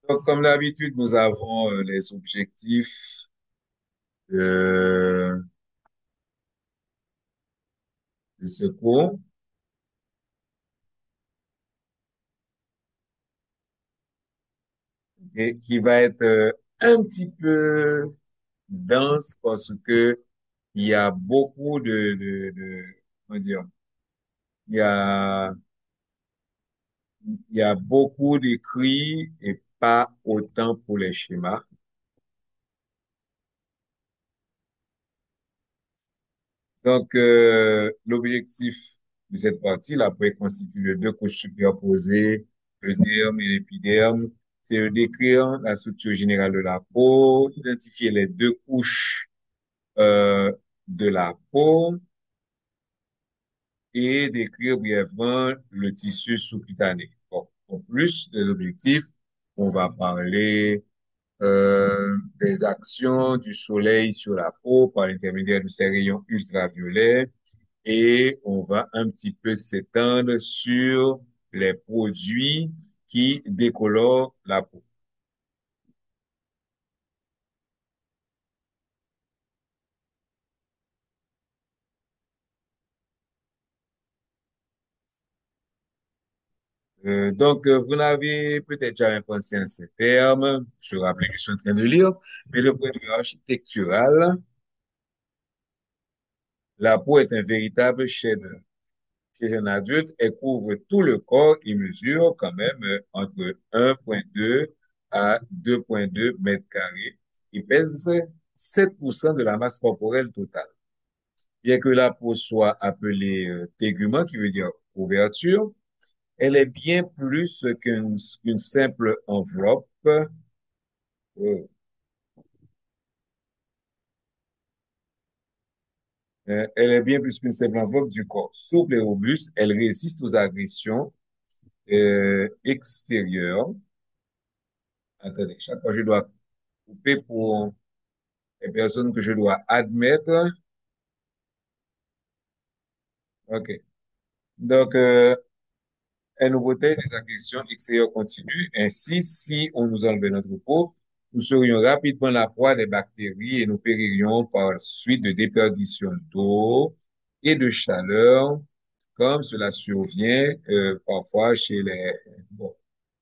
Donc, comme d'habitude, nous avons les objectifs euh, de ce cours et qui va être un petit peu dense parce que il y a beaucoup comment dire, il y a, il y a beaucoup d'écrits et pas autant pour les schémas. Donc, l'objectif de cette partie-là pourrait constituer de deux couches superposées, le derme et l'épiderme. C'est de décrire la structure générale de la peau, identifier les deux couches de la peau et décrire brièvement le tissu sous-cutané. Bon, en plus des objectifs, on va parler des actions du soleil sur la peau par l'intermédiaire de ces rayons ultraviolets et on va un petit peu s'étendre sur les produits qui décolorent la peau. Vous n'avez peut-être jamais pensé à ces termes, je rappelle que je suis en train de lire, mais le point de vue architectural, la peau est un véritable chef-d'œuvre. Chez un adulte, elle couvre tout le corps et mesure quand même entre 1,2 à 2,2 mètres carrés. Il pèse 7% de la masse corporelle totale. Bien que la peau soit appelée tégument, qui veut dire couverture, elle est bien plus qu'une simple enveloppe. euh, Elle est bien plus qu'une simple enveloppe du corps. Souple et robuste, elle résiste aux agressions extérieures. Attendez, chaque fois je dois couper pour les personnes que je dois admettre. OK. Donc, elle nous protège des agressions extérieures continues. Ainsi, si on nous enlevait notre peau, nous serions rapidement la proie des bactéries et nous péririons par suite de déperdition d'eau et de chaleur, comme cela survient parfois chez les... Bon,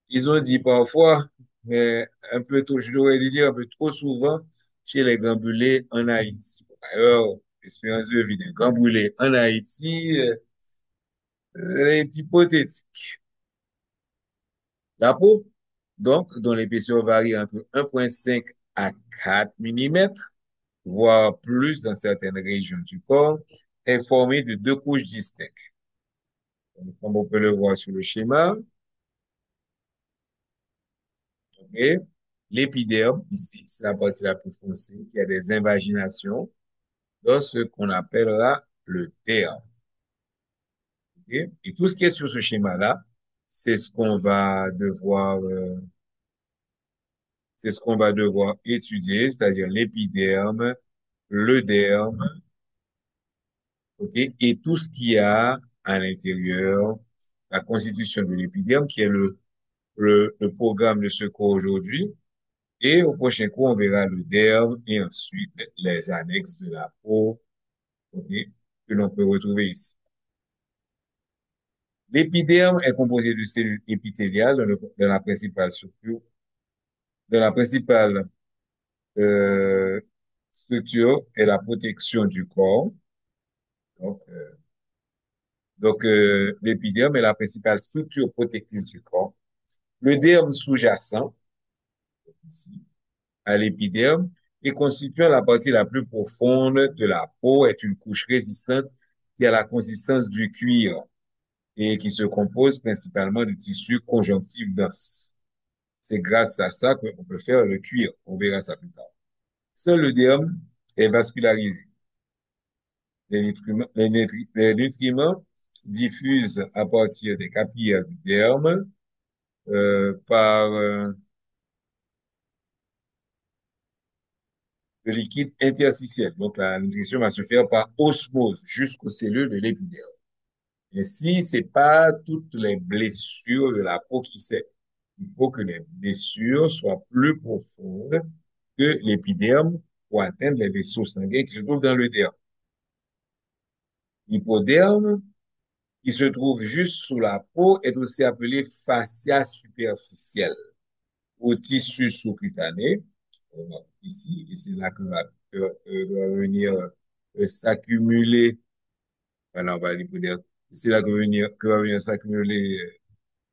ils ont dit parfois, mais un peu trop, je devrais dire un peu trop souvent, chez les gambulés en Haïti. D'ailleurs, l'espérance de vie d'un gambulé en Haïti, elle est hypothétique. La peau, donc, dont l'épaisseur varie entre 1,5 à 4 millimètres, voire plus dans certaines régions du corps, est formée de deux couches distinctes. Donc, comme on peut le voir sur le schéma, ok, l'épiderme, ici, c'est la partie la plus foncée, qui a des invaginations dans ce qu'on appellera le derme. Ok. Et tout ce qui est sur ce schéma-là, c'est ce qu'on va devoir, c'est ce qu'on va devoir étudier, c'est-à-dire l'épiderme, le derme, ok, et tout ce qu'il y a à l'intérieur, la constitution de l'épiderme, qui est le programme de ce cours aujourd'hui. Et au prochain cours, on verra le derme et ensuite les annexes de la peau, ok, que l'on peut retrouver ici. L'épiderme est composé de cellules épithéliales dans la principale structure, dans la principale euh, structure est la protection du corps. Donc, l'épiderme est la principale structure protectrice du corps. Le derme sous-jacent, ici, à l'épiderme, et constituant la partie la plus profonde de la peau, est une couche résistante qui a la consistance du cuir et qui se compose principalement de tissus conjonctifs denses. C'est grâce à ça qu'on peut faire le cuir. On verra ça plus tard. Seul le derme est vascularisé. Les nutriments diffusent à partir des capillaires du derme par le liquide interstitiel. Donc, la nutrition va se faire par osmose jusqu'aux cellules de l'épiderme. Ainsi, c'est pas toutes les blessures de la peau qui saignent. Il faut que les blessures soient plus profondes que l'épiderme pour atteindre les vaisseaux sanguins qui se trouvent dans le derme. L'hypoderme, qui se trouve juste sous la peau, est aussi appelé fascia superficielle au tissu sous-cutané. Ici, et c'est là que va venir s'accumuler, voilà, on va l'hypoderme. C'est là que va venir s'accumuler,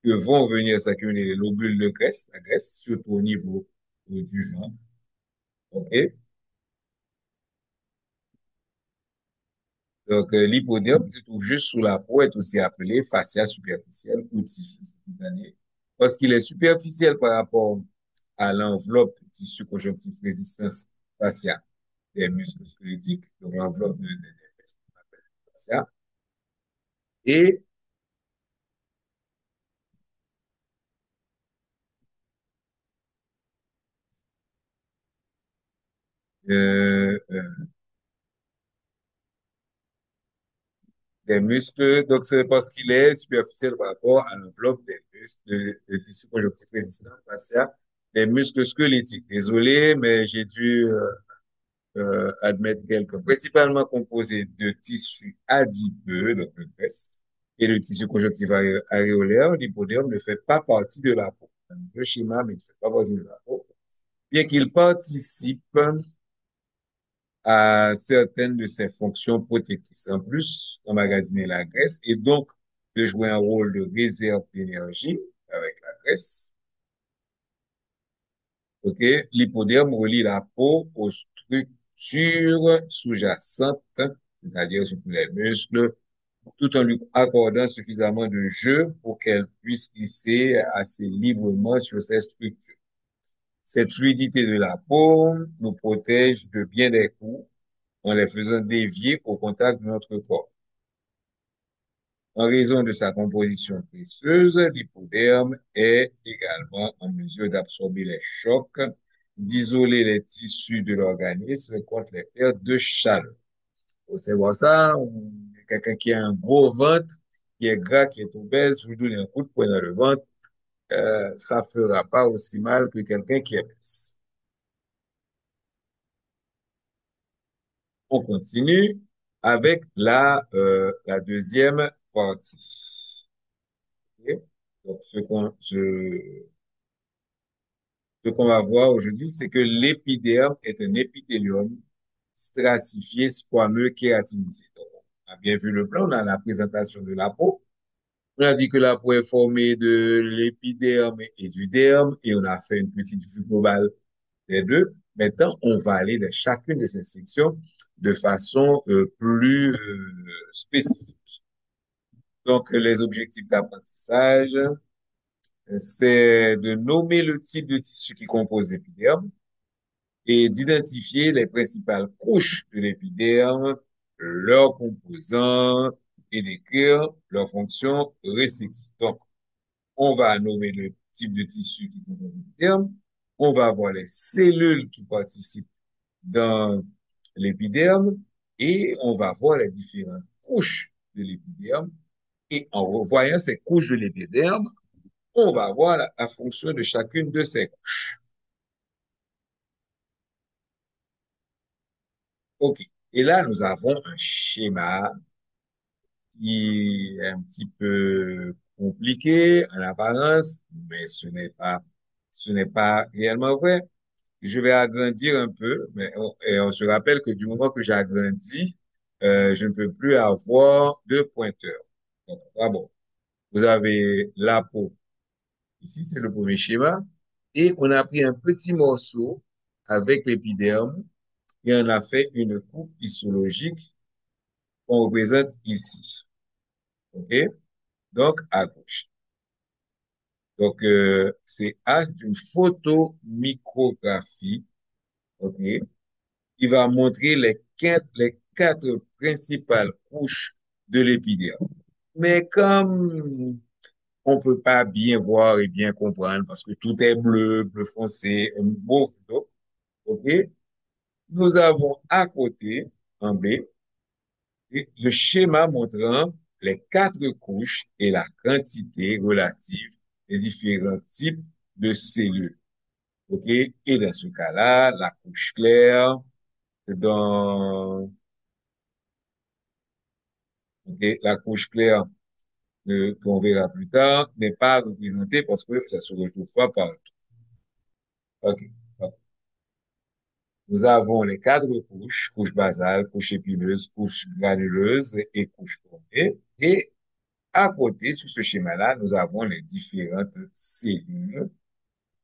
que vont venir s'accumuler les lobules de graisse, la graisse, surtout au niveau du ventre. OK? Donc, l'hypoderme qui se trouve juste sous la peau est aussi appelé fascia superficielle ou tissu sous-cutané parce qu'il est superficiel par rapport à l'enveloppe tissu conjonctif résistance fascia des muscles squelettiques, donc l'enveloppe de fascia. Et euh, euh, des muscles, donc c'est parce qu'il est superficiel par rapport à l'enveloppe des muscles de tissu conjonctif résistant fascia des muscles squelettiques. Désolé, mais j'ai dû admettre quelques, principalement composé de tissus adipeux, donc le graisse, et le tissu conjonctif aréolaire, l'hypoderme ne fait pas partie de la peau. Le schéma, mais il ne fait pas partie de la peau, bien qu'il participe à certaines de ses fonctions protectrices. En plus, emmagasiner la graisse et donc de jouer un rôle de réserve d'énergie avec la graisse. OK? L'hypoderme relie la peau aux structures sous-jacentes, c'est-à-dire surtout les muscles, tout en lui accordant suffisamment de jeu pour qu'elle puisse glisser assez librement sur ces structures. Cette fluidité de la peau nous protège de bien des coups en les faisant dévier au contact de notre corps. En raison de sa composition précieuse, l'hypoderme est également en mesure d'absorber les chocs, d'isoler les tissus de l'organisme contre les pertes de chaleur. C'est pour ça, quelqu'un qui a un gros ventre, qui est gras, qui est obèse, vous donnez un coup de poing dans le ventre, ça fera pas aussi mal que quelqu'un qui est mince. On continue avec la deuxième partie. Ok. Donc, ce qu'on va voir aujourd'hui, c'est que l'épiderme est un épithélium stratifié, squameux, kératinisé. Donc, on a bien vu le plan, on a la présentation de la peau. On a dit que la peau est formée de l'épiderme et du derme, et on a fait une petite vue globale des deux. Maintenant, on va aller dans chacune de ces sections de façon plus spécifique. Donc, les objectifs d'apprentissage, c'est de nommer le type de tissu qui compose l'épiderme et d'identifier les principales couches de l'épiderme, leurs composants et d'écrire leurs fonctions respectives. Donc, on va nommer le type de tissu qui compose l'épiderme, on va voir les cellules qui participent dans l'épiderme et on va voir les différentes couches de l'épiderme. Et en revoyant ces couches de l'épiderme, on va voir la fonction de chacune de ces couches. OK. Et là, nous avons un schéma qui est un petit peu compliqué en apparence, mais ce n'est pas réellement vrai. Je vais agrandir un peu, mais et on se rappelle que du moment que j'agrandis, je ne peux plus avoir de pointeur. Donc, ah bon. Vous avez la peau. Ici, c'est le premier schéma. Et on a pris un petit morceau avec l'épiderme et on a fait une coupe histologique qu'on représente ici. OK? Donc, à gauche. Donc, c'est une photomicrographie. OK? Qui va montrer les quatre principales couches de l'épiderme. Mais comme on peut pas bien voir et bien comprendre parce que tout est bleu, bleu foncé, un beau photo, OK? Nous avons à côté, en B, le schéma montrant les quatre couches et la quantité relative des différents types de cellules. OK? Et dans ce cas-là, la couche claire, dans, OK, la couche claire qu'on verra plus tard n'est pas représentée parce que ça se retrouve pas partout. OK. Nous avons les quatre couches, couche basale, couche épineuse, couche granuleuse et couche chromée. Et à côté, sur ce schéma-là, nous avons les différentes cellules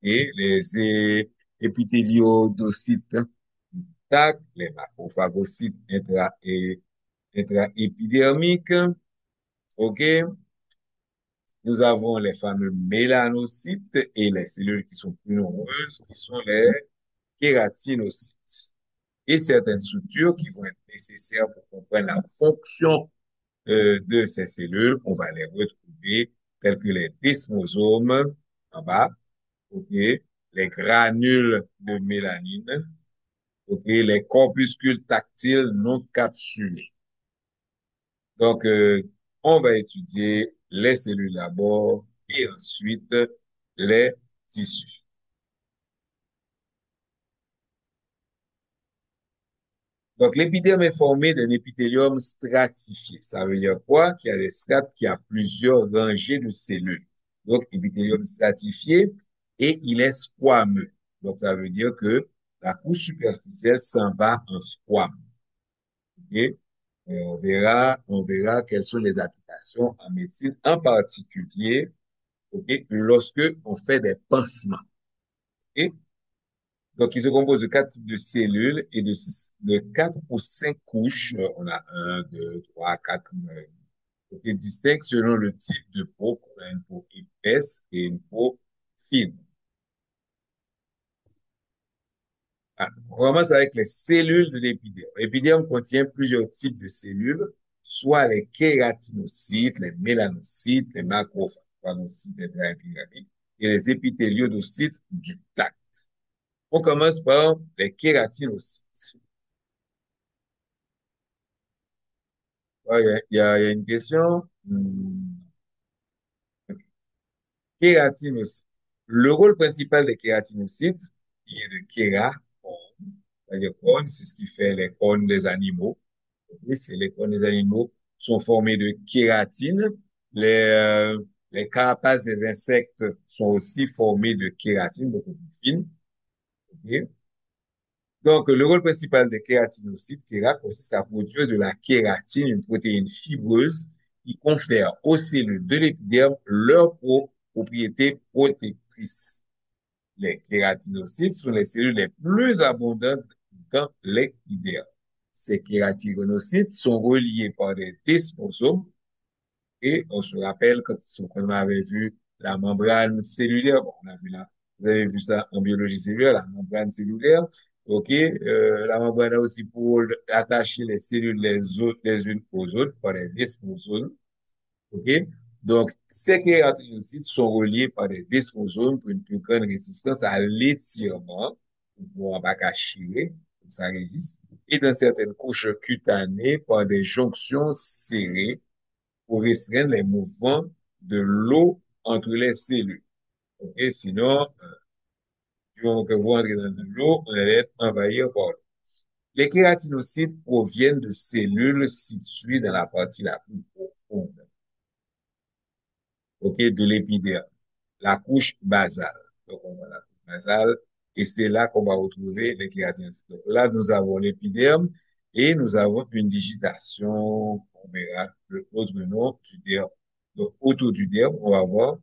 et les épithéliodocytes tac, les macrophagocytes et intraépidermiques. OK? Nous avons les fameux mélanocytes et les cellules qui sont plus nombreuses, qui sont les kératinocytes. Et certaines structures qui vont être nécessaires pour comprendre la fonction de ces cellules, on va les retrouver telles que les desmosomes en bas, ok, les granules de mélanine, ok, les corpuscules tactiles non capsulés. Donc, on va étudier les cellules d'abord et ensuite les tissus. Donc, l'épiderme est formé d'un épithélium stratifié. Ça veut dire quoi? Qu'il y a des strates qui a plusieurs rangées de cellules. Donc, épithélium stratifié et il est squameux. Donc, ça veut dire que la couche superficielle s'en va en squame. OK? Et on verra quelles sont les applications en médecine, en particulier, OK, lorsque on fait des pansements. OK? Donc, il se compose de quatre types de cellules et de quatre ou cinq couches. On a un, deux, trois, quatre, qui distinguent selon le type de peau. On a une peau épaisse et une peau fine. Ah, on commence avec les cellules de l'épiderme. L'épiderme contient plusieurs types de cellules, soit les kératinocytes, les mélanocytes, les macrophagocytes et les épithéliodocytes du tact. On commence par les kératinocytes. Ouais, il y a une question. Kératinocytes. Le rôle principal des kératinocytes, qui est de kéra, c'est-à-dire cône, c'est ce qui fait les cônes des animaux. Oui, c'est les cônes des animaux sont formés de kératine. Les carapaces des insectes sont aussi formées de kératine, beaucoup plus fine. Ok. Donc, le rôle principal des kératinocytes, kéra, consiste à produire de la kératine, une protéine fibreuse qui confère aux cellules de l'épiderme leurs propriétés protectrices. Les kératinocytes sont les cellules les plus abondantes dans l'épiderme. Ces kératinocytes sont reliés par des desmosomes et on se rappelle quand on avait vu la membrane cellulaire, bon, on a vu là, vous avez vu ça en biologie cellulaire, la membrane cellulaire, ok, la membrane a aussi pour attacher les cellules les unes aux autres par des desmosomes, ok. Donc, ces kératinocytes sont reliés par des desmosomes pour une plus grande résistance à l'étirement, pour ne pas chirer, ça résiste, et dans certaines couches cutanées par des jonctions serrées pour restreindre les mouvements de l'eau entre les cellules. Et sinon, du moment que vous entrez dans de l'eau, on allait être envahi par l'eau. Les kératinocytes proviennent de cellules situées dans la partie la plus profonde, ok, de l'épiderme, la couche basale. Donc, on va la couche basale, et c'est là qu'on va retrouver les kératinocytes. Donc, là, nous avons l'épiderme, et nous avons une digitation, on verra l'autre nom du derme. Donc, autour du derme, on va voir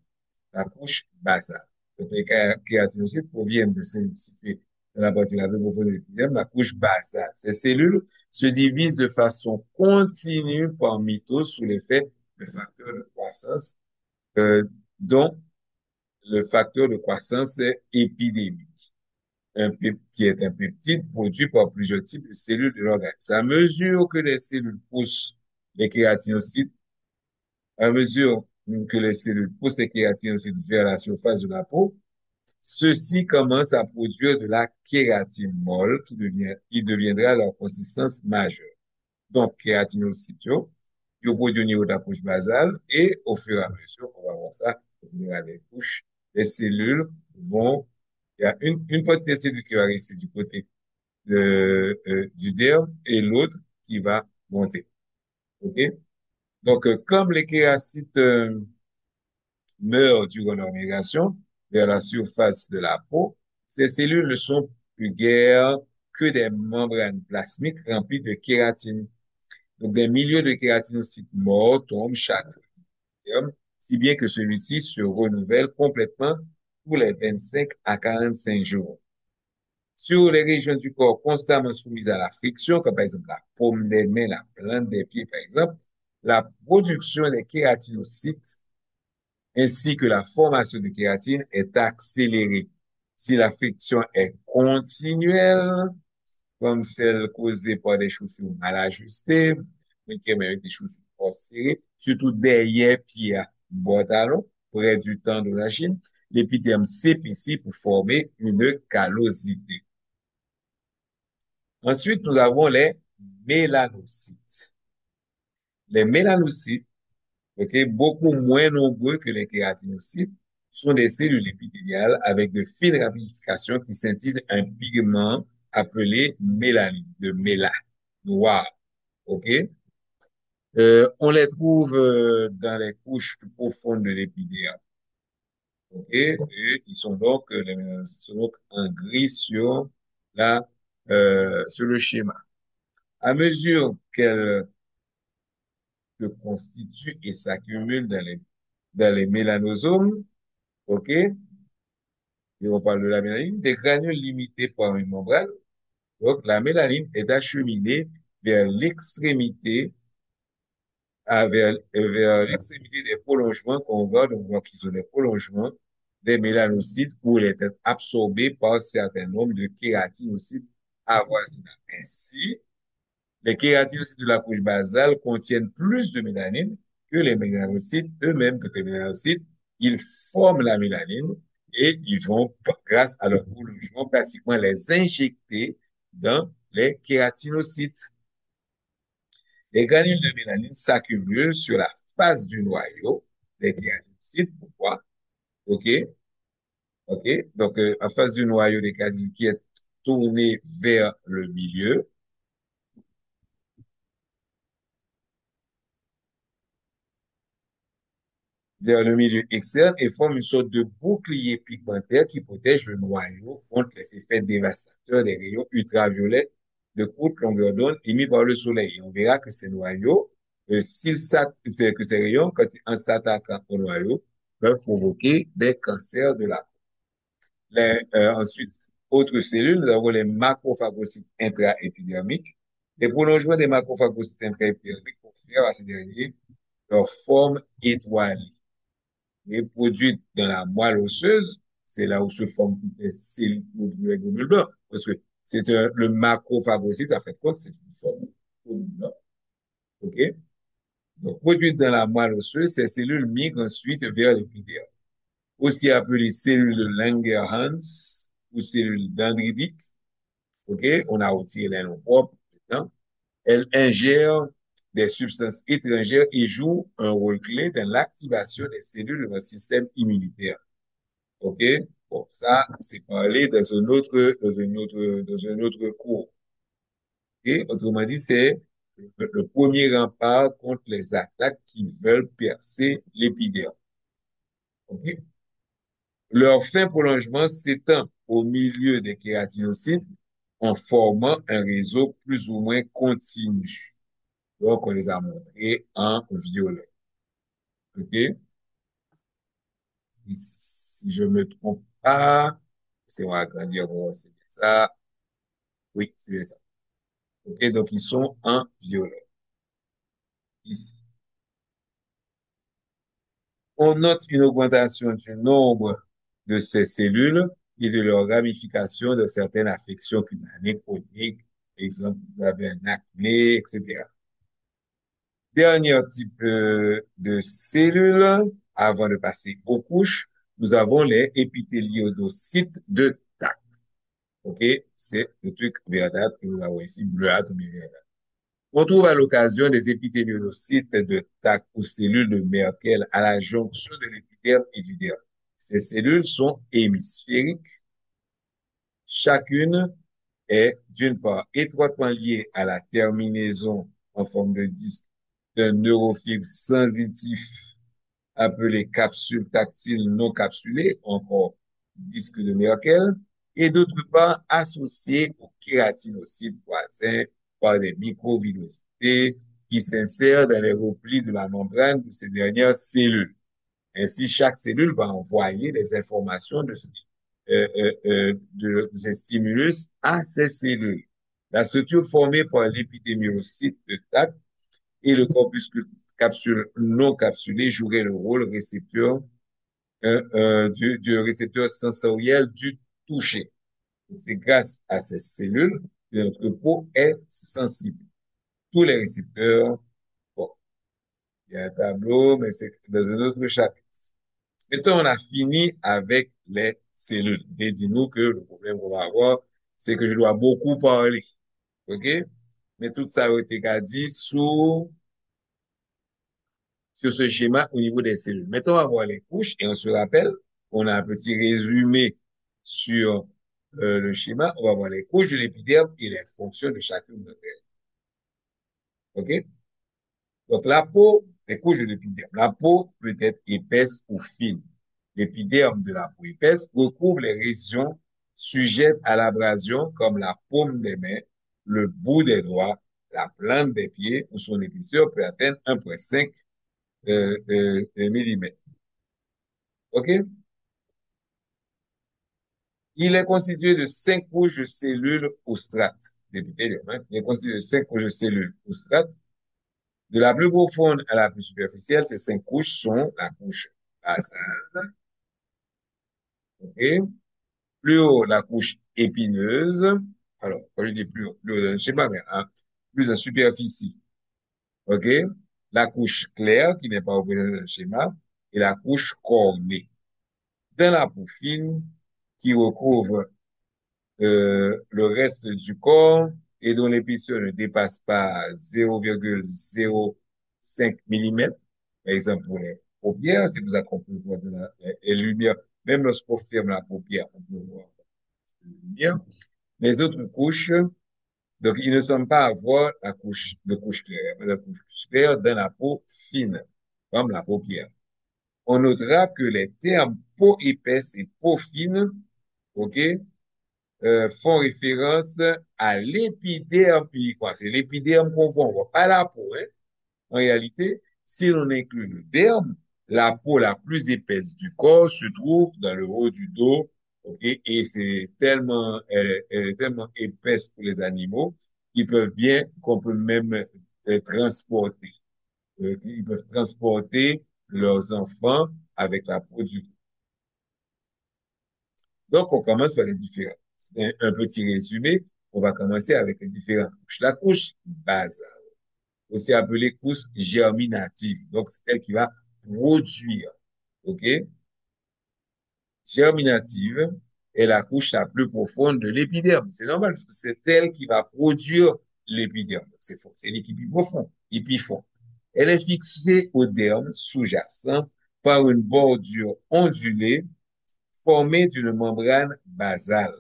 la couche basale. Donc, les kératinocytes proviennent de cellules situées dans la partie la plus profonde de l'épiderme, la couche basale. Ces cellules se divisent de façon continue par mitose sous l'effet de facteurs de croissance, euh, dont le facteur de croissance est épidémique, qui est un peptide produit par plusieurs types de cellules de l'organisme. À mesure que les cellules poussent les kératinocytes, à mesure que les cellules poussent les kératinocytes vers la surface de la peau, ceux-ci commencent à produire de la kératine molle qui deviendra leur consistance majeure. Donc, kératinocytes, qui produit au niveau de la couche basale et au fur et à mesure, on va voir ça, on verra les couches, les cellules vont, il y a une partie des cellules qui va rester du côté du derme et l'autre qui va monter. OK? Donc, comme les kéracites meurent durant leur migration vers la surface de la peau, ces cellules ne sont plus guère que des membranes plasmiques remplies de kératine. Donc, des milliers de kératinocytes morts tombent chaque terme, si bien que celui-ci se renouvelle complètement tous les 25 à 45 jours. Sur les régions du corps constamment soumises à la friction, comme par exemple la paume des mains, la plante des pieds, par exemple, la production des kératinocytes ainsi que la formation de kératine est accélérée. Si la friction est continuelle, comme celle causée par des chaussures mal ajustées, avec des chaussures trop serrées, surtout derrière pied à bord talon, près du tendon de l'Achille, l'épiderme s'épaissit pour former une callosité. Ensuite, nous avons les mélanocytes. Les mélanocytes, ok, beaucoup moins nombreux que les kératinocytes, sont des cellules épithéliales avec de fines ramifications qui scintillent un pigment appelé mélanine, de méla, noir. OK? On les trouve dans les couches plus profondes de l'épiderme. OK? Et ils sont donc, les mélanocytes sont donc en gris sur le schéma. À mesure qu'elles se constituent et s'accumulent dans les mélanosomes, OK? Et on parle de la mélanine, des granules limités par une membrane. Donc, la mélanine est acheminée vers l'extrémité, vers l'extrémité des prolongements qu'on voit, donc on voit qu'ils sont des prolongements des mélanocytes où elle est absorbée par un certain nombre de kératinocytes avoisinants. Ainsi, les kératinocytes de la couche basale contiennent plus de mélanine que les mélanocytes eux-mêmes. Que les mélanocytes, ils forment la mélanine et ils vont, grâce à leur prolongement, pratiquement les injecter dans les kératinocytes. Les granules de mélanine s'accumulent sur la face du noyau des kératinocytes. Pourquoi? OK? OK? Donc, en face du noyau des kératinocytes qui est tourné vers le milieu, vers le milieu externe et forme une sorte de bouclier pigmentaire qui protège le noyau contre les effets dévastateurs des rayons ultraviolets de courte longueur d'onde émis par le soleil. Et on verra que ces noyaux, que ces rayons, en s'attaquant au noyau, peuvent provoquer des cancers de la peau. Ensuite, autres cellules, nous avons les macrophagocytes intraépidermiques. Les prolongements des macrophagocytes intraépidermiques confèrent à ces derniers leur forme étoilée et produite dans la moelle osseuse, c'est là où se forment toutes les cellules les globules blancs. Parce que le macrophagocyte, en fait, compte, c'est une forme de globule blanc. OK? Donc, produite dans la moelle osseuse, ces cellules migrent ensuite vers l'épiderme. Aussi appelées cellules de Langerhans ou cellules dendritique. OK? On a retiré les noms propres maintenant. Elles ingèrent des substances étrangères et jouent un rôle clé dans l'activation des cellules de notre système immunitaire. OK? Bon, ça, c'est parlé dans un autre cours. OK? Autrement dit, c'est le premier rempart contre les attaques qui veulent percer l'épiderme. OK? Leur fin prolongement s'étend au milieu des kératinocytes en formant un réseau plus ou moins continu. Donc, on les a montrés en violet. OK? Ici, si je me trompe pas, c'est on va agrandir, c'est bien ça. Oui, c'est bien ça. OK, donc ils sont en violet. Ici. On note une augmentation du nombre de ces cellules et de leur ramification de certaines affections cutanées chroniques. Exemple, vous avez un acné, etc. Dernier type de cellules, avant de passer aux couches, nous avons les épithéliodocytes de tac. OK? C'est le truc verdâtre que nous avons ici, bleuâtre ou bien verdâtre. On trouve à l'occasion des épithéliocytes de tac ou cellules de Merkel à la jonction de l'épiderme et du derme. Ces cellules sont hémisphériques. Chacune est, d'une part, étroitement liée à la terminaison en forme de disque d'un neurofibre sensitif appelé capsule tactile non capsulée, encore disque de Merkel, et d'autre part associé aux kératinocytes voisins par des microvillosités qui s'insèrent dans les replis de la membrane de ces dernières cellules. Ainsi, chaque cellule va envoyer des informations de ces stimulus à ces cellules. La structure formée par l'épidémiocyte de TAC et le corpuscule capsule non capsulé jouerait le rôle récepteur du récepteur sensoriel du toucher. C'est grâce à ces cellules que notre peau est sensible. Tous les récepteurs, bon, il y a un tableau, mais c'est dans un autre chapitre. Mettons, on a fini avec les cellules. Et dis-nous que le problème qu'on va avoir, c'est que je dois beaucoup parler. OK? Mais tout ça a été dit sur ce schéma au niveau des cellules. Mettons, on va voir les couches et on se rappelle, on a un petit résumé sur le schéma. On va voir les couches de l'épiderme et les fonctions de chacune d'entre elles. OK? Donc, la peau, les couches de l'épiderme. La peau peut être épaisse ou fine. L'épiderme de la peau épaisse recouvre les régions sujettes à l'abrasion comme la paume des mains, le bout des doigts, la plante des pieds où son épaisseur peut atteindre 1,5 mm. OK? Il est constitué de 5 couches de cellules ou strates. L'épithélium, hein? Il est constitué de 5 couches de cellules ou strates. De la plus profonde à la plus superficielle, ces 5 couches sont la couche basale, OK? Plus haut, la couche épineuse. Alors, quand je dis plus haut dans le schéma, mais hein, plus en superficie. OK? La couche claire, qui n'est pas représentée dans le schéma, et la couche cornée. Dans la peau fine, qui recouvre le reste du corps et dont l'épaisseur ne dépasse pas 0,05 mm. Par exemple, pour les paupières, c'est pour ça qu'on peut voir de les lumières. Même lorsqu'on ferme la paupière, on peut voir la lumière. Les autres couches, donc ils ne semblent pas avoir de couche claire, mais la couche claire dans la peau fine, comme la paupière. On notera que les termes peau épaisse et peau fine, OK, font référence à l'épiderme uniquement. C'est l'épiderme qu'on voit, on voit pas la peau, hein. En réalité, si l'on inclut le derme, la peau la plus épaisse du corps se trouve dans le haut du dos, ok, et c'est tellement, elle est tellement épaisse pour les animaux qu'ils peuvent bien, qu'on peut même transporter. Ils peuvent transporter leurs enfants avec la peau du dos. Donc, on commence par les différents. C'est un petit résumé. On va commencer avec les différentes couches. La couche basale, aussi appelée couche germinative. Donc, c'est elle qui va produire. OK? Germinative est la couche la plus profonde de l'épiderme. C'est normal, parce que c'est elle qui va produire l'épiderme. C'est l'équipe profond, épifond. Elle est fixée au derme sous-jacent par une bordure ondulée formée d'une membrane basale.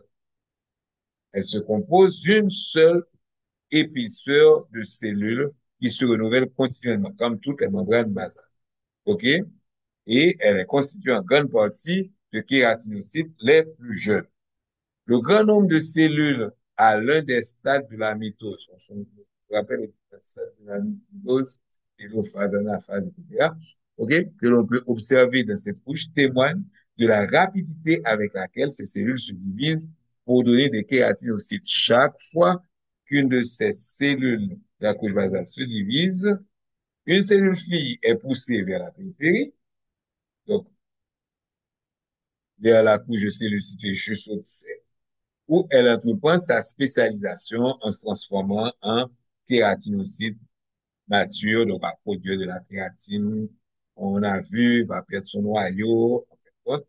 Elle se compose d'une seule épaisseur de cellules qui se renouvelle continuellement, comme toutes les membranes basales. OK? Et elle est constituée en grande partie de kératinocytes les plus jeunes. Le grand nombre de cellules à l'un des stades de la mitose, on se rappelle les stades de la mitose, télophase, anaphase, etc., OK, que l'on peut observer dans cette couche témoigne de la rapidité avec laquelle ces cellules se divisent pour donner des kératinocytes. Chaque fois qu'une de ces cellules de la couche basale se divise, une cellule fille est poussée vers la périphérie, donc vers la couche de cellules située juste au-dessus, où elle entreprend sa spécialisation en se transformant en kératinocyte mature, donc va produire de la kératine. On a vu, va perdre son noyau. En fait,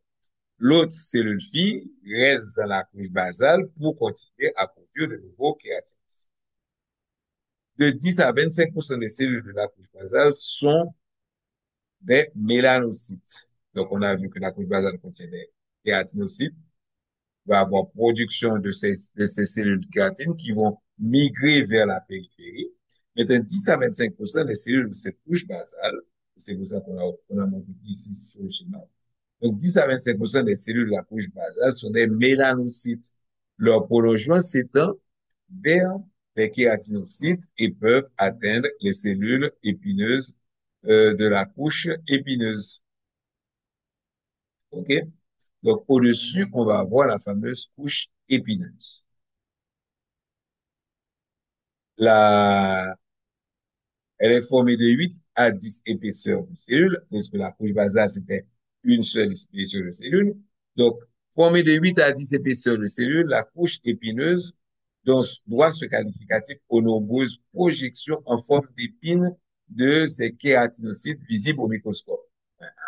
l'autre cellule fille reste dans la couche basale pour continuer à produire de nouveaux kératinocytes. De 10 à 25% des cellules de la couche basale sont des mélanocytes. Donc, on a vu que la couche basale contient des kératinocytes, va avoir production de ces cellules de kératine qui vont migrer vers la périphérie. Maintenant, 10 à 25% des cellules de cette couche basale, c'est pour ça qu'on a montré ici sur le schéma. Donc, 10 à 25% des cellules de la couche basale sont des mélanocytes. Leur prolongement s'étend vers les kératinocytes et peuvent atteindre les cellules épineuses de la couche épineuse. OK? Donc, au-dessus, on va avoir la fameuse couche épineuse. La, Elle est formée de 8 à 10 épaisseurs de cellules, parce que la couche basale, c'était une seule épaisseur de cellules. Donc, formée de 8 à 10 épaisseurs de cellules, la couche épineuse doit ce qualificatif aux nombreuses projections en forme d'épines de ces kératinocytes visibles au microscope.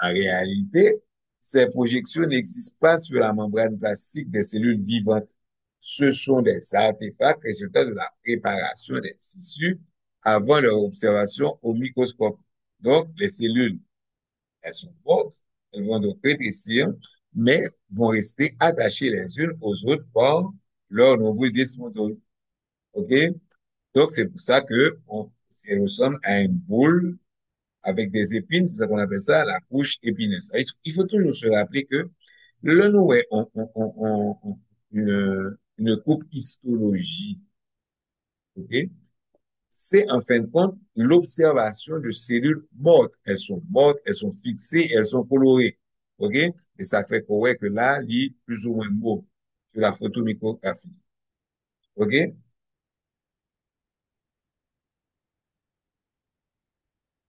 En réalité, ces projections n'existent pas sur la membrane plastique des cellules vivantes. Ce sont des artefacts résultats de la préparation des tissus avant leur observation au microscope. Donc, les cellules, elles sont mortes, elles vont donc rétrécir, mais vont rester attachées les unes aux autres par leurs nombreux desmosomes. OK? Donc, c'est pour ça que elles ressemblent à une boule avec des épines, c'est pour ça qu'on appelle ça la couche épineuse. Il faut toujours se rappeler que le nous est une coupe histologie. OK? C'est en fin de compte l'observation de cellules mortes, elles sont fixées, elles sont colorées. OK? Et ça fait qu'on voit que là, il est plus ou moins beau sur la photomicrographie. OK?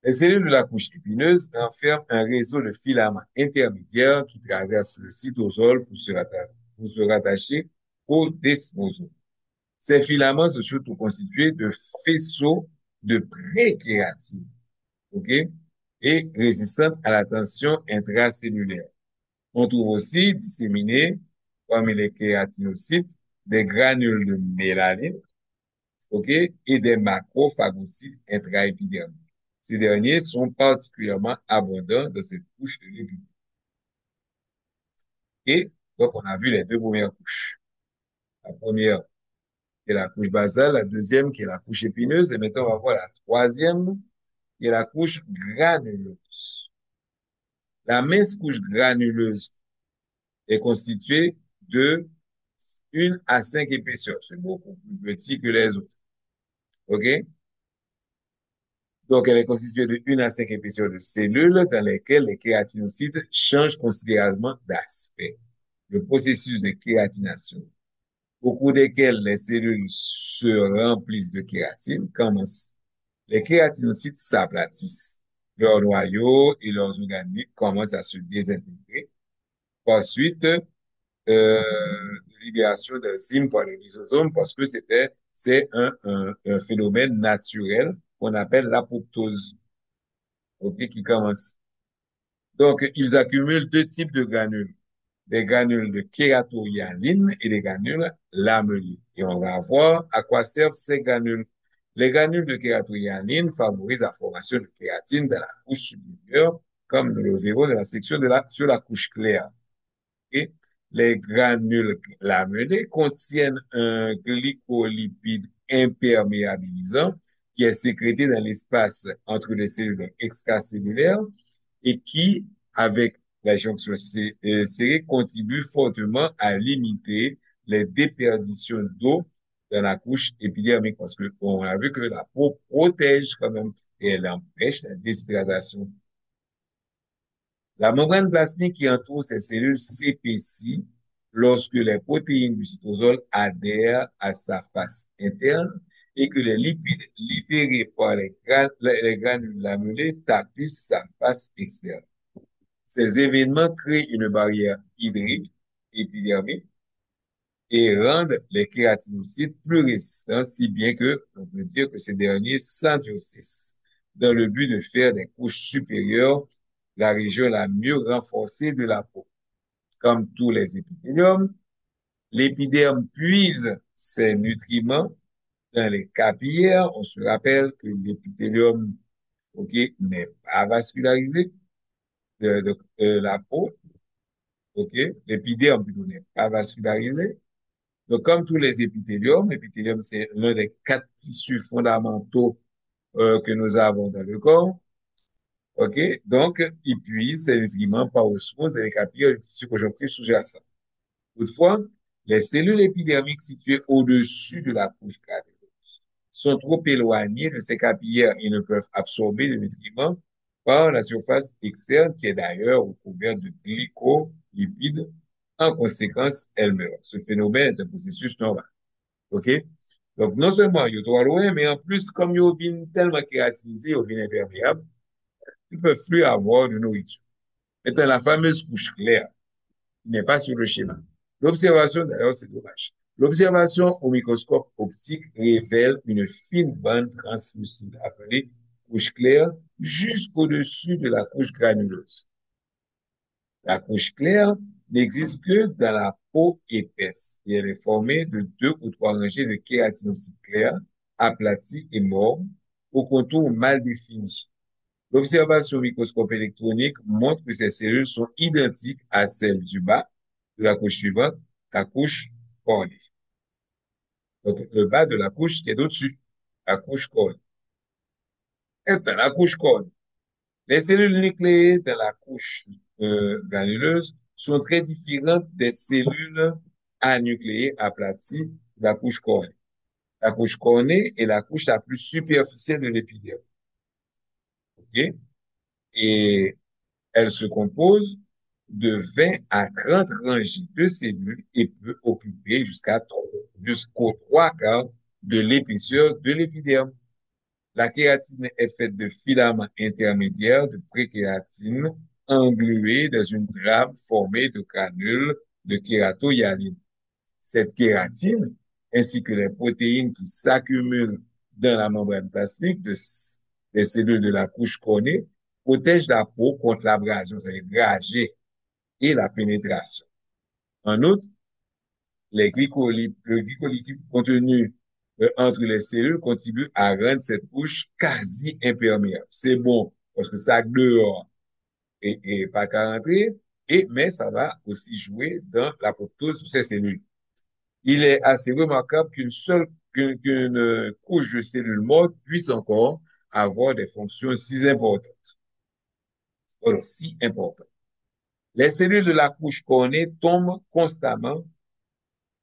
Les cellules de la couche épineuse renferment un réseau de filaments intermédiaires qui traversent le cytosol pour se rattacher au desmosome. Ces filaments sont surtout constitués de faisceaux de prékératine, OK, et résistants à la tension intracellulaire. On trouve aussi disséminés parmi les kératinocytes des granules de mélanine, OK, et des macrophagocytes intraépidermiques. Ces derniers sont particulièrement abondants dans cette couche de l'épiderme. Et donc, on a vu les deux premières couches. La première, qui est la couche basale, la deuxième, qui est la couche épineuse, et maintenant, on va voir la troisième, qui est la couche granuleuse. La mince couche granuleuse est constituée de 1 à 5 épaisseurs. C'est beaucoup plus petit que les autres. OK? Donc, elle est constituée de 1 à 5 épaisseurs de cellules dans lesquelles les kératinocytes changent considérablement d'aspect. Le processus de kératination, au cours desquels les cellules se remplissent de kératine, commence. Les kératinocytes s'aplatissent. Leurs noyaux et leurs organes commencent à se désintégrer. Ensuite, libération d'enzymes par le lysosome parce que c'est un phénomène naturel qu'on appelle l'apoptose, ok, qui commence. Donc, ils accumulent deux types de granules, des granules de kératogyaline et des granules lamellées. Et on va voir à quoi servent ces granules. Les granules de kératogyaline favorisent la formation de kératine dans la couche supérieure, comme nous le verrons dans la section sur la couche claire. Et les granules lamellées contiennent un glycolipide imperméabilisant qui est sécrété dans l'espace entre les cellules extracellulaires et qui, avec la jonction serrée, contribue fortement à limiter les déperditions d'eau dans la couche épidermique parce que on a vu que la peau protège quand même et elle empêche la déshydratation. La membrane plasmique qui entoure ces cellules s'épaissit lorsque les protéines du cytosol adhèrent à sa face interne et que les lipides libérés par les granules lamellées tapissent sa face externe. Ces événements créent une barrière hydrique épidermique et rendent les kératinocytes plus résistants, si bien que on peut dire que ces derniers s'endurcissent dans le but de faire des couches supérieures la région la mieux renforcée de la peau. Comme tous les épithéliums, l'épiderme puise ses nutriments dans les capillaires. On se rappelle que l'épithélium, ok, n'est pas vascularisé. la peau, ok? L'épiderme, plutôt, n'est pas vascularisé. Donc, comme tous les épithéliums, l'épithélium, c'est l'un des quatre tissus fondamentaux que nous avons dans le corps. OK? Donc, il puise ces nutriments par osmose et les capilles du tissu conjonctif sous-jacent. Toutefois, les cellules épidermiques situées au-dessus de la couche granuleuse sont trop éloignées de ces capillaires et ne peuvent absorber les nutriments par la surface externe qui est d'ailleurs recouverte de glycolipides. En conséquence, elles meurent. Ce phénomène est un processus normal. OK? Donc, non seulement ils sont loin, mais en plus, comme ils viennent tellement kératinisés, ils viennent imperméables, ils ne peuvent plus avoir de nourriture. Maintenant, la fameuse couche claire n'est pas sur le schéma. L'observation, d'ailleurs, c'est dommage. L'observation au microscope optique révèle une fine bande translucide appelée couche claire jusqu'au-dessus de la couche granuleuse. La couche claire n'existe que dans la peau épaisse et elle est formée de 2 ou 3 rangées de kératinocytes clairs, aplatis et morts, au contour mal défini. L'observation au microscope électronique montre que ces cellules sont identiques à celles du bas de la couche suivante, la couche cornée. Donc, le bas de la couche qui est au-dessus, la couche cornée. Et dans la couche cornée, les cellules nucléées dans la couche granuleuse sont très différentes des cellules anucléées aplaties de la couche cornée. La couche cornée est la couche la plus superficielle de l'épiderme. OK? Et elle se compose de 20 à 30 rangées de cellules et peut occuper jusqu'aux 3 quarts de l'épaisseur de l'épiderme. La kératine est faite de filaments intermédiaires de prékératine englués dans une trame formée de granules de kératohyaline. Cette kératine, ainsi que les protéines qui s'accumulent dans la membrane plasmique des cellules de la couche cornée, protègent la peau contre l'abrasion, c'est-à-dire dragée, et la pénétration. En outre, le glycolipides contenu entre les cellules contribue à rendre cette couche quasi imperméable. C'est bon, parce que ça dehors et pas qu'à rentrer, mais ça va aussi jouer dans l'apoptose de ces cellules. Il est assez remarquable qu'une couche de cellules mortes puisse encore avoir des fonctions si importantes. Alors, si importantes. Les cellules de la couche cornée tombent constamment.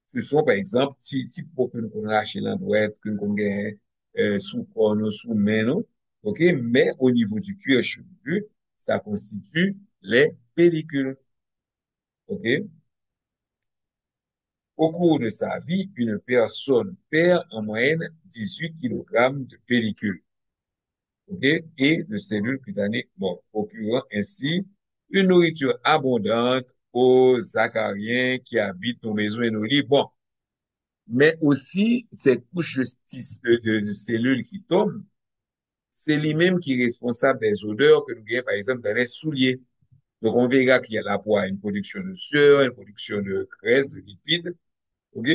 Ce sont, par exemple, ti pou que nous connaissons l'andouette, que nous connaissons sous corps, sous main, ok? Mais au niveau du cuir chevelu, ça constitue les pellicules, ok? Au cours de sa vie, une personne perd en moyenne 18 kg de pellicules, ok? Et de cellules cutanées mortes, procurant ainsi une nourriture abondante aux acariens qui habitent nos maisons et nos lits. Bon, mais aussi, cette couche de cellules qui tombent, c'est lui-même qui est responsable des odeurs que nous gagnons, par exemple, dans les souliers. Donc, on verra qu'il y a la peau une production de sueur, une production de graisse, de lipides, ok?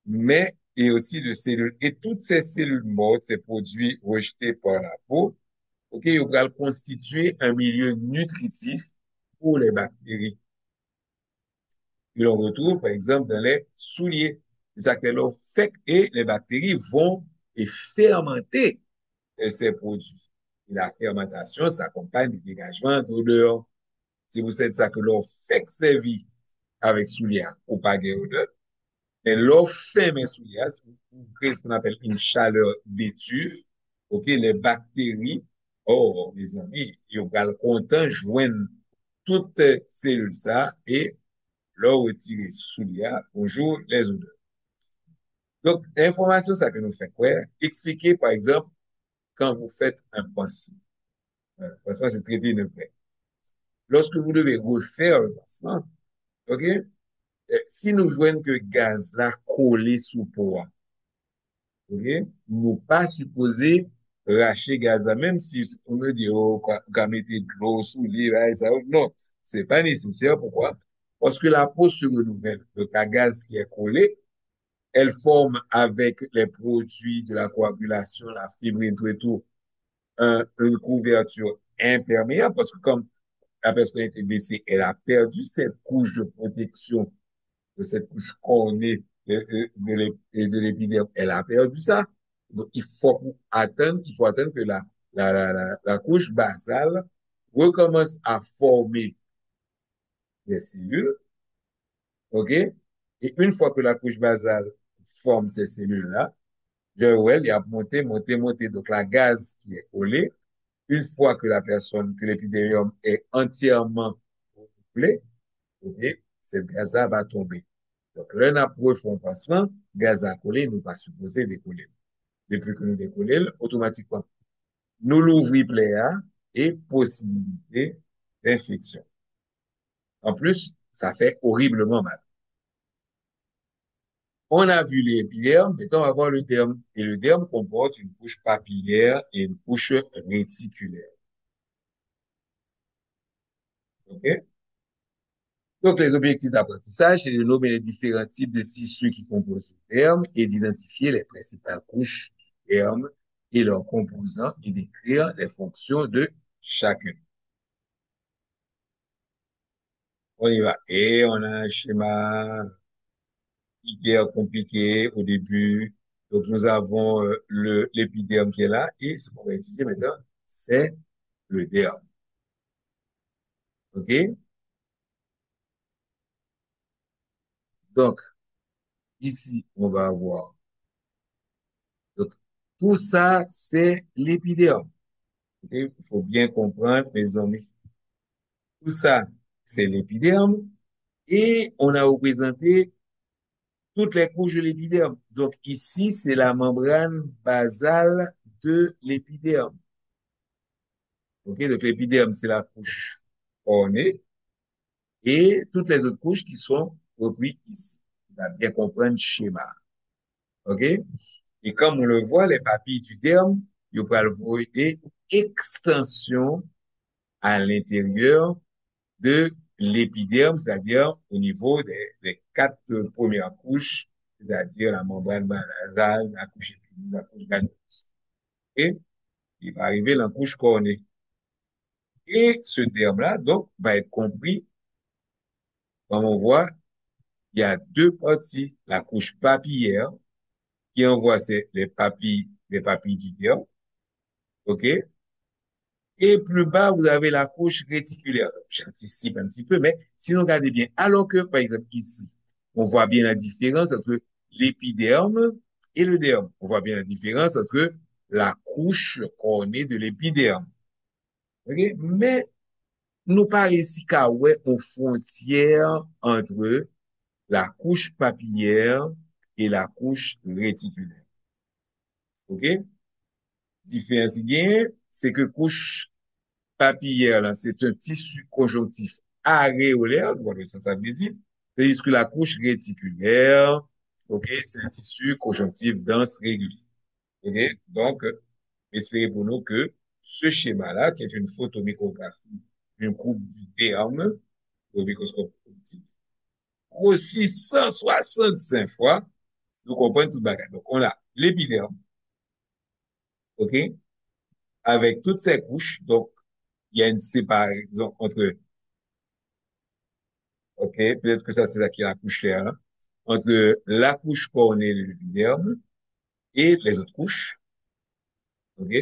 Mais, et aussi de cellules. Et toutes ces cellules mortes, ces produits rejetés par la peau, ok, ils vont constituer un milieu nutritif pour les bactéries. Et l'on retrouve, par exemple, dans les souliers. C'est ça que l'on fait et les bactéries vont et fermenter ces produits. Et la fermentation s'accompagne du dégagement d'odeur. C'est pour ça que l'on fait servir avec souliers ou pas d'odeur. Et l'on fait mes souliers pour créer ce qu'on appelle une chaleur d'étuve. OK, les bactéries, oh, mes amis, ils vont content joindre toutes ces cellules ça et leur retirer souliers, bonjour les odeurs. Donc, l'information, ça que nous fait quoi? Expliquer, par exemple, quand vous faites un pansement. Pansement, c'est traiter une plaie. Lorsque vous devez refaire le pansement, ok? Si nous jouons que gaz là collé sous peau, ok? Nous pas supposé racher gaz là, même si on me dit, oh, quand mettez de l'eau sous l'île, ça, non, c'est pas nécessaire. Pourquoi? Parce que la peau se renouvelle. Donc, la gaz qui est collé, elle forme avec les produits de la coagulation, la fibrine, tout et tout, une couverture imperméable parce que comme la personne a été blessée, elle a perdu cette couche de protection, de cette couche cornée de l'épiderme. Elle a perdu ça. Donc, il faut attendre que la couche basale recommence à former des cellules, OK? Et une fois que la couche basale forme ces cellules-là, le well, il a monté, monté, monté. Donc, la gaz qui est collée, une fois que que l'épidémium est entièrement complet, OK, cette gaz-là va tomber. Donc, là, on a pour un pansement, gaz à coller, nous pas supposé décoller. Depuis que nous décollons, automatiquement, nous l'ouvrons pléa et possibilité d'infection. En plus, ça fait horriblement mal. On a vu l'épiderme, maintenant on va voir le derme. Et le derme comporte une couche papillaire et une couche réticulaire. OK? Donc, les objectifs d'apprentissage, c'est de nommer les différents types de tissus qui composent le derme et d'identifier les principales couches du derme et leurs composants et d'écrire les fonctions de chacun. On y va. Et on a un schéma hyper compliqué au début. Donc, nous avons l'épiderme qui est là et ce qu'on va étudier maintenant, c'est le derme. OK? Donc, ici, on va avoir. Donc, tout ça, c'est l'épiderme. OK? Il faut bien comprendre, mes amis. Tout ça, c'est l'épiderme. Et on a représenté toutes les couches de l'épiderme. Donc, ici, c'est la membrane basale de l'épiderme. OK? Donc, l'épiderme, c'est la couche cornée et toutes les autres couches qui sont reprises ici. On va bien comprendre le schéma. OK? Et comme on le voit, les papilles du derme, ils peuvent avoir une extension à l'intérieur de l'épiderme, c'est-à-dire au niveau des quatre premières couches, c'est-à-dire la membrane basale, la couche épinière, la couche granuleuse. Et il va arriver la couche cornée. Et ce derme-là, donc, va être compris, comme on voit, il y a deux parties. La couche papillaire, qui envoie les papilles du derme, OK? Et plus bas, vous avez la couche réticulaire. J'anticipe un petit peu, mais si vous regardez bien, alors que, par exemple, ici, on voit bien la différence entre l'épiderme et le derme. On voit bien la différence entre la couche cornée de l'épiderme. OK? Mais, nous pas ici qu'à ouais, aux frontières entre la couche papillaire et la couche réticulaire. OK? Différence bien, c'est que couche papillaire, là, c'est un tissu conjonctif aréolaire, voilà, ça veut dire, tandis que la couche réticulaire, ok, c'est un tissu conjonctif dense régulier. Ok, donc, espérez pour nous que ce schéma-là, qui est une photomicrographie d'une coupe du terme au microscope optique, aussi 165 fois, nous comprenons tout le bagage. Donc, on a l'épiderme, ok, avec toutes ces couches, donc, il y a une séparation entre. OK, peut-être que ça, c'est ça qui est la couche claire, là. Entre la couche cornée de l'épiderme et les autres couches. OK?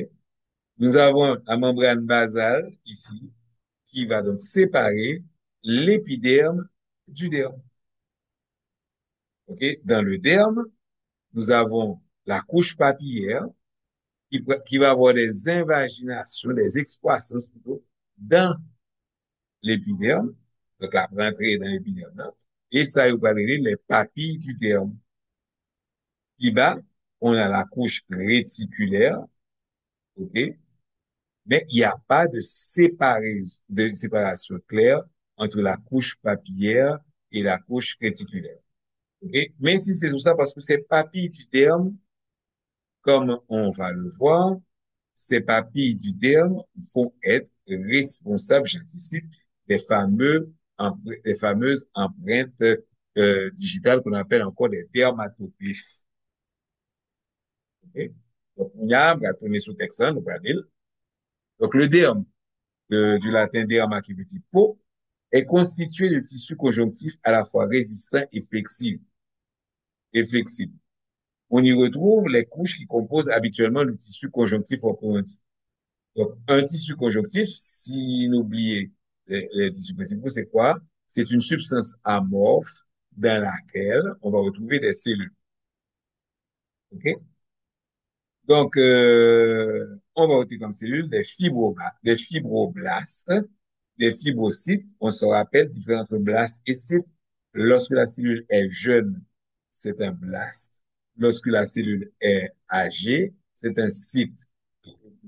Nous avons la membrane basale, ici, qui va donc séparer l'épiderme du derme. OK? Dans le derme, nous avons la couche papillaire qui va avoir des invaginations, des excroissances plutôt, dans l'épiderme. Donc, la rentrer dans l'épiderme, là. Et ça, il va appeler les papilles du derme. Plus bas, on a la couche réticulaire, OK? Mais il n'y a pas de séparation claire entre la couche papillaire et la couche réticulaire. OK? Mais si c'est tout ça, parce que ces papilles du derme, comme on va le voir, ces papilles du derme vont être responsables, j'anticipe, des fameuses empreintes digitales qu'on appelle encore des dermatoglyphes. OK? Donc, on va tourner sous texan, on va dire. Donc, le derme. du latin derma qui veut dire peau, est constitué de tissus conjonctifs à la fois résistants et flexibles. On y retrouve les couches qui composent habituellement le tissu conjonctif proprement dit. Donc, un tissu conjonctif, si n'oubliez les tissus principaux, c'est quoi? C'est une substance amorphe dans laquelle on va retrouver des cellules. OK? Donc, on va retrouver comme cellules des fibroblastes, des fibrocytes. On se rappelle différents entre blastes et cytes. Lorsque la cellule est jeune, c'est un blaste. Lorsque la cellule est âgée, c'est un cyte.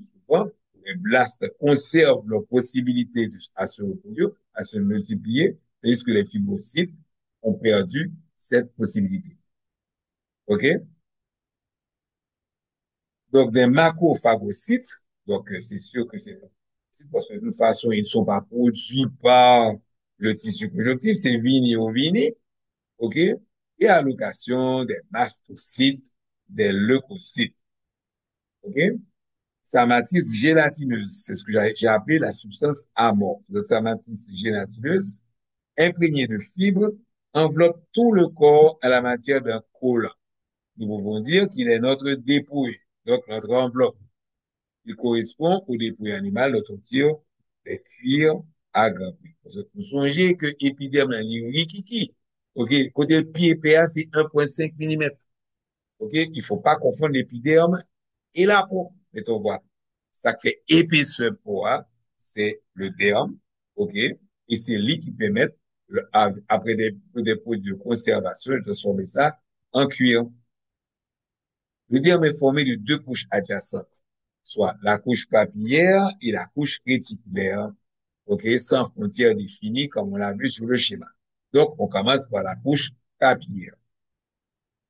Souvent, les blastes conservent leur possibilité à se reproduire, à se multiplier, tandis que les fibrocytes ont perdu cette possibilité. OK? Donc, des macrophagocytes, donc c'est sûr que c'est parce que de toute façon, ils ne sont pas produits par le tissu conjonctif, c'est vini ou vini, OK? Et à l'occasion des mastocytes, des leucocytes, OK? Sa matrice gélatineuse, c'est ce que j'ai appelé la substance amorphe. Donc, sa matrice gélatineuse, imprégnée de fibres, enveloppe tout le corps à la matière d'un collant. Nous pouvons dire qu'il est notre dépouille, donc notre enveloppe. Il correspond au dépouille animal dont on tire des cuirs à grands prix. Parce que vous songez que l'épiderme est rikiki. OK? Côté le pied PA, c'est 1,5 mm. OK? Il faut pas confondre l'épiderme et la peau. Mettons, voilà. Ça fait épaisseur poids, c'est le derme. OK? Et c'est lui qui permet, après des produits de conservation, de transformer ça en cuir. Le derme est formé de deux couches adjacentes, soit la couche papillaire et la couche réticulaire, OK, sans frontières définies comme on l'a vu sur le schéma. Donc, on commence par la couche papillaire.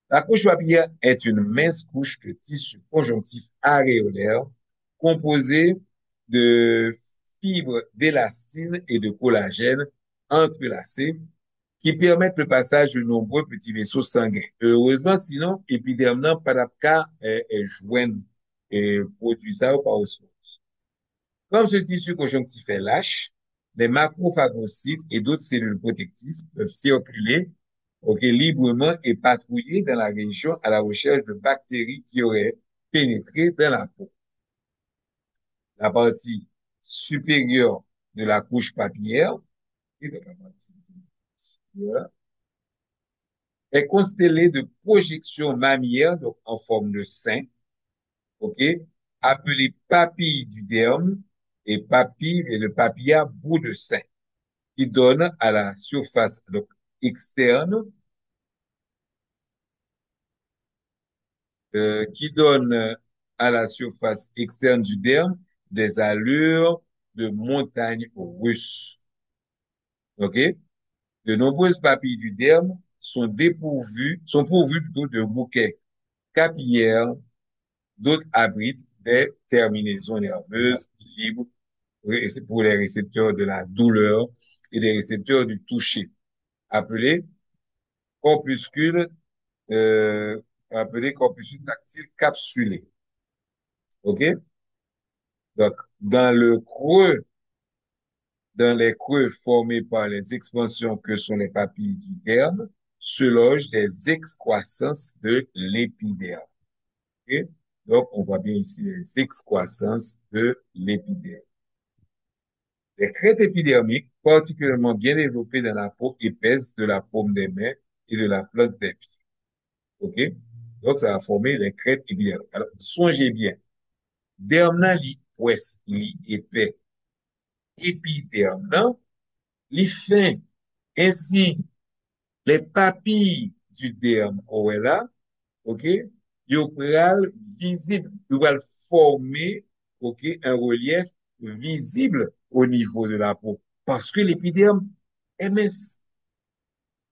La couche papillaire est une mince couche de tissu conjonctif aréolaire composée de fibres d'élastine et de collagène entrelacées qui permettent le passage de nombreux petits vaisseaux sanguins. Heureusement, sinon, épiderme n'a pas d'apka joindre et produit ça ou pas aussi. Comme ce tissu conjonctif est lâche, les macrophagocytes et d'autres cellules protectrices peuvent circuler, OK, librement et patrouiller dans la région à la recherche de bactéries qui auraient pénétré dans la peau. La partie supérieure de la couche papillaire, et de la partie supérieure, est constellée de projections mammillaires, donc en forme de sein, OK, appelées papilles du derme et papilles et le papilla bout de sein, qui donne à la surface donc, externe, qui donne à la surface externe du derme des allures de montagne russe. OK? De nombreuses papilles du derme sont pourvues plutôt de bouquets capillaires. D'autres abritent des terminaisons nerveuses libres pour les récepteurs de la douleur et des récepteurs du toucher, appelés corpuscules, euh, appelés corpuscules tactiles capsulés. OK? Donc, dans les creux formés par les expansions que sont les papilles du derme, se logent des excroissances de l'épiderme. OK? Donc, on voit bien ici les excroissances de l'épiderme. Les crêtes épidermiques, particulièrement bien développées dans la peau épaisse de la paume des mains et de la plante des pieds. OK? Donc, ça va former les crêtes épidermiques. Alors, songez bien. Derme li ouest, li épais. Épiderme li fin. Ainsi, les papilles du derme, ouè là, OK? Yo pral visible, yo pral former, OK, un relief visible au niveau de la peau. Parce que l'épiderme est mince.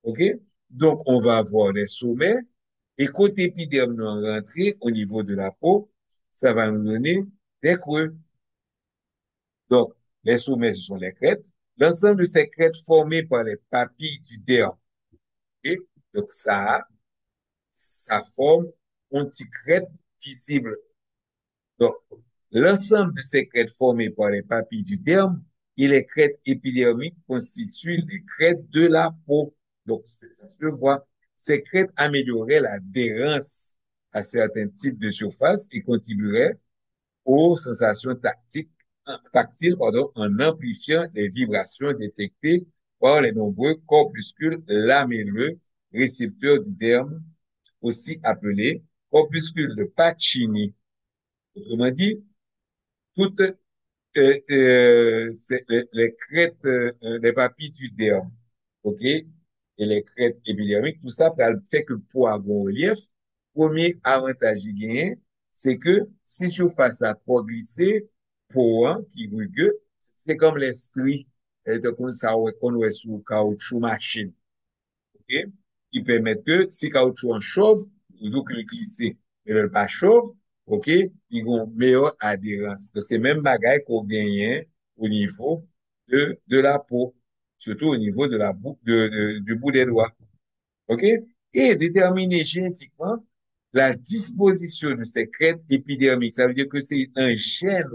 OK? Donc, on va avoir des sommets. Et côté épiderme nous rentré au niveau de la peau, ça va nous donner des creux. Donc, les sommets, ce sont les crêtes. L'ensemble de ces crêtes formées par les papilles du derme. OK? Donc, ça forme une petite crête visible. Donc, l'ensemble de ces crêtes formées par les papilles du derme et les crêtes épidermiques constituent les crêtes de la peau. Donc, ça se voit. Ces crêtes amélioreraient l'adhérence à certains types de surfaces et contribueraient aux sensations tactiles, en amplifiant les vibrations détectées par les nombreux corpuscules lamelleux récepteurs du derme, aussi appelés corpuscules de Pacini. Autrement dit, toutes les crêtes, les papilles du derme, ok, et les crêtes épidermiques, tout ça fait que pour avoir un relief, premier avantage qui gagne, c'est que si surface a trop glissé, pour un qui rugueux, c'est comme les stries, comme ça, qu'on voit sous caoutchouc machine, ok, qui permettent que si caoutchouc en chauffe, donc le glisser, mais le pas chauffe, ok, ils ont meilleure adhérence. Donc, c'est même bagaille qu'on gagne au niveau de la peau, surtout au niveau de la boucle, du bout des doigts. OK? Et déterminer génétiquement la disposition de ces crêtes épidermiques. Ça veut dire que c'est un gène,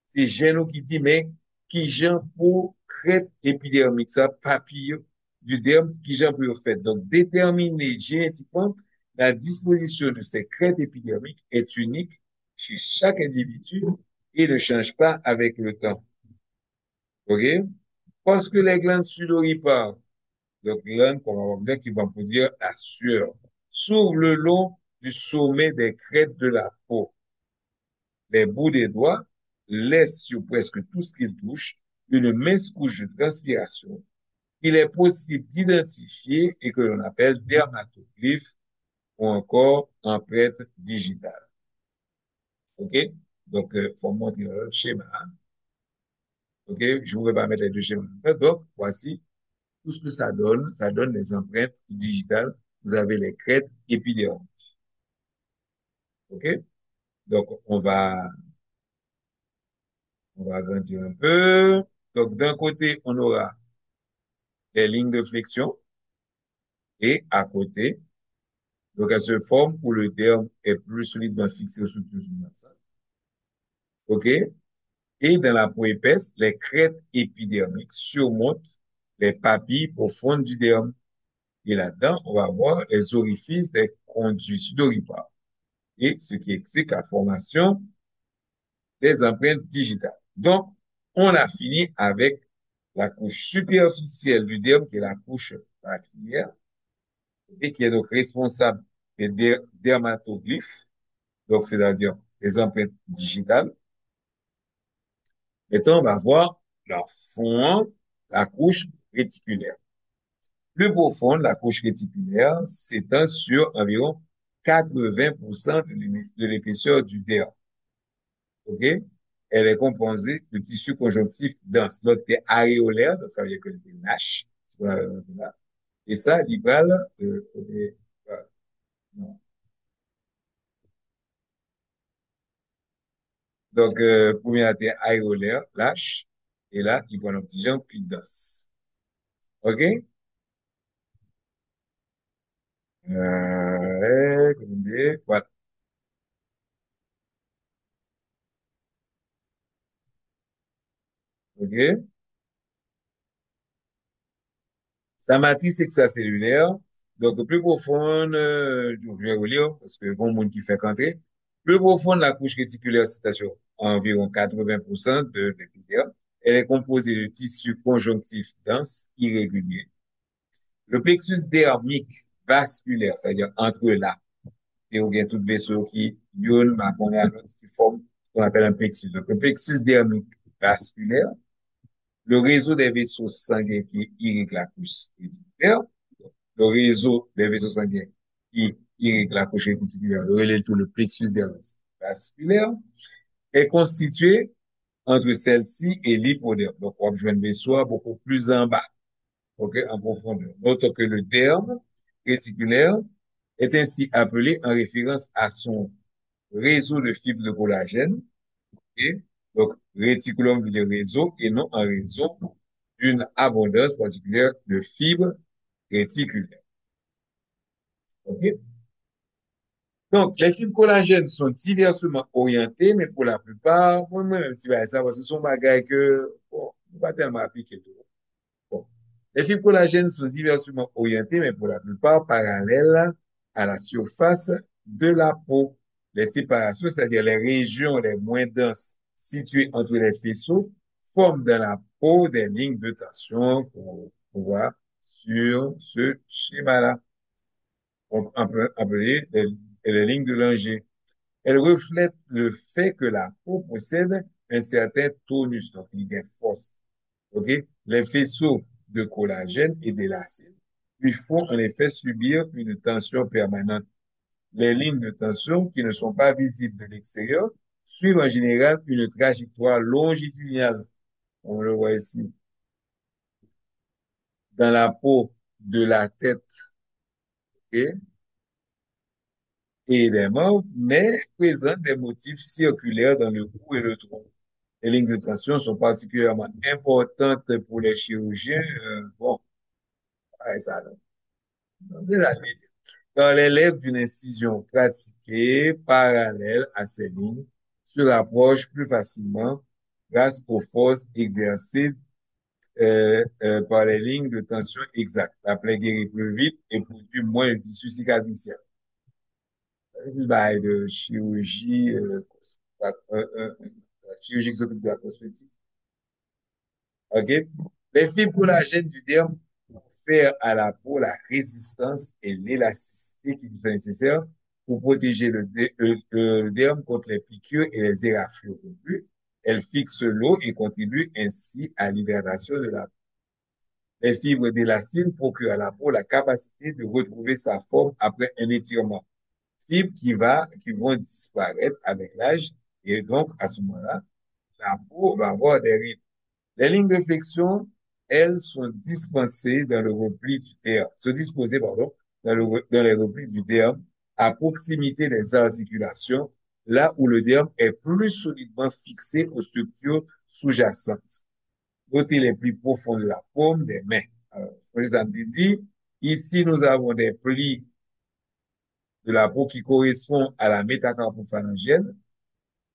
c'est gène qui dit, mais qui gêne pour crête épidermique, ça, papillon du derme, qui gêne pour le fait. Donc, déterminer génétiquement la disposition de ces crêtes épidermiques est unique chez chaque individu et ne change pas avec le temps. OK? Parce que les glandes sudoripares, donc glandes probablement qui vont produire la sueur, s'ouvrent le long du sommet des crêtes de la peau. Les bouts des doigts laissent sur presque tout ce qu'ils touchent une mince couche de transpiration qu'il est possible d'identifier et que l'on appelle dermatoglyphe ou encore empreinte digitale. OK? Donc, faut montrer le schéma. OK? Je ne vais pas mettre les deux schémas. Donc, voici tout ce que ça donne. Ça donne les empreintes digitales. Vous avez les crêtes épidermiques. OK? Donc, on va agrandir un peu. Donc, d'un côté, on aura les lignes de flexion et à côté, donc elles se forment où le derme est plus solidement fixé aux structures sous-jacentes. OK? Et dans la peau épaisse, les crêtes épidermiques surmontent les papilles profondes du derme. Et là-dedans, on va voir les orifices des conduits sudoripares. Et ce qui explique la formation des empreintes digitales. Donc, on a fini avec la couche superficielle du derme, qui est la couche papillaire, et qui est donc responsable des dermatoglyphes, donc c'est-à-dire les empreintes digitales. Maintenant, on va voir leur fond, la couche réticulaire. Plus profonde, la couche réticulaire s'étend sur environ 80% de l'épaisseur du derme. OK? Elle est composée de tissu conjonctif dense. L'autre est aréolaire, donc ça veut dire que c'est lâche. Et ça, il parle non. Donc, premier était aérolaire, lâche, et là, il prend l'oxygène, puis danse. OK? Voilà. OK? Sa matrice extracellulaire, donc plus profonde, je vais relire, parce que bon monde qui fait qu'entrer, plus profonde la couche réticulaire, c'est-à-dire environ 80% de l'épiderme, elle est composée de tissus conjonctifs denses, irréguliers. Le plexus dermique vasculaire, c'est-à-dire entre là, et ou bien tout vaisseau qui yon, ma qu'on a qui forme ce qu'on appelle un plexus. Donc, le plexus dermique vasculaire, le réseau des vaisseaux sanguins qui irrigue la couche réticulaire, le réseau des vaisseaux sanguins qui irrigue la couche réticulaire, le plexus dermique vasculaire, est constitué entre celle-ci et l'hypoderme. Donc, on a un vaisseau beaucoup plus en bas, ok, en profondeur. Autre que le derme réticulaire est ainsi appelé en référence à son réseau de fibres de collagène. Et donc, réticulum veut dire réseau et non un réseau d'une abondance particulière de fibres réticulaires. OK? Donc, les fibres collagènes sont diversement orientées, mais pour la plupart, moi-même, si ça, parce que ce sont bagages que, bon, pas tellement appliqué tout. Bon. Les fibres collagènes sont diversement orientées, mais pour la plupart parallèles à la surface de la peau. Les séparations, c'est-à-dire les régions les moins denses situées entre les faisceaux, forment dans la peau des lignes de tension qu'on voit sur ce schéma-là. On peut appeler les lignes de Langer. Elles reflètent le fait que la peau possède un certain tonus, donc il y a force. Ok? Les faisceaux de collagène et d'élastine lui font en effet subir une tension permanente. Les lignes de tension qui ne sont pas visibles de l'extérieur suivent en général une trajectoire longitudinale. On le voit ici. Dans la peau de la tête, ok, et des membres, mais présentent des motifs circulaires dans le cou et le tronc. Les lignes de tension sont particulièrement importantes pour les chirurgiens. Bon, ouais, ça, quand les lèvres d'une incision pratiquée parallèle à ces lignes se rapprochent plus facilement grâce aux forces exercées par les lignes de tension exactes. La plaie guérit plus vite et produit moins de tissu cicatriciel. Bah, de chirurgie, la chirurgie qui s'occupe de la cosmétique. OK? Les fibres collagènes du derme confèrent à la peau la résistance et l'élasticité qui sont nécessaires pour protéger le derme contre les piqûres et les éraflures. Elles fixent l'eau et contribuent ainsi à l'hydratation de la peau. Les fibres d'élastine procurent à la peau la capacité de retrouver sa forme après un étirement. Fibres qui vont disparaître avec l'âge et donc à ce moment-là, la peau va avoir des rides. Les lignes de flexion, elles, sont dispensées dans le repli du derme, sont disposées, pardon, dans les replis du derme, à proximité des articulations, là où le derme est plus solidement fixé aux structures sous-jacentes. Notez les plis profonds de la paume des mains. Alors, je vous dit, ici, nous avons des plis de la peau qui correspondent à la métacarpophalangienne,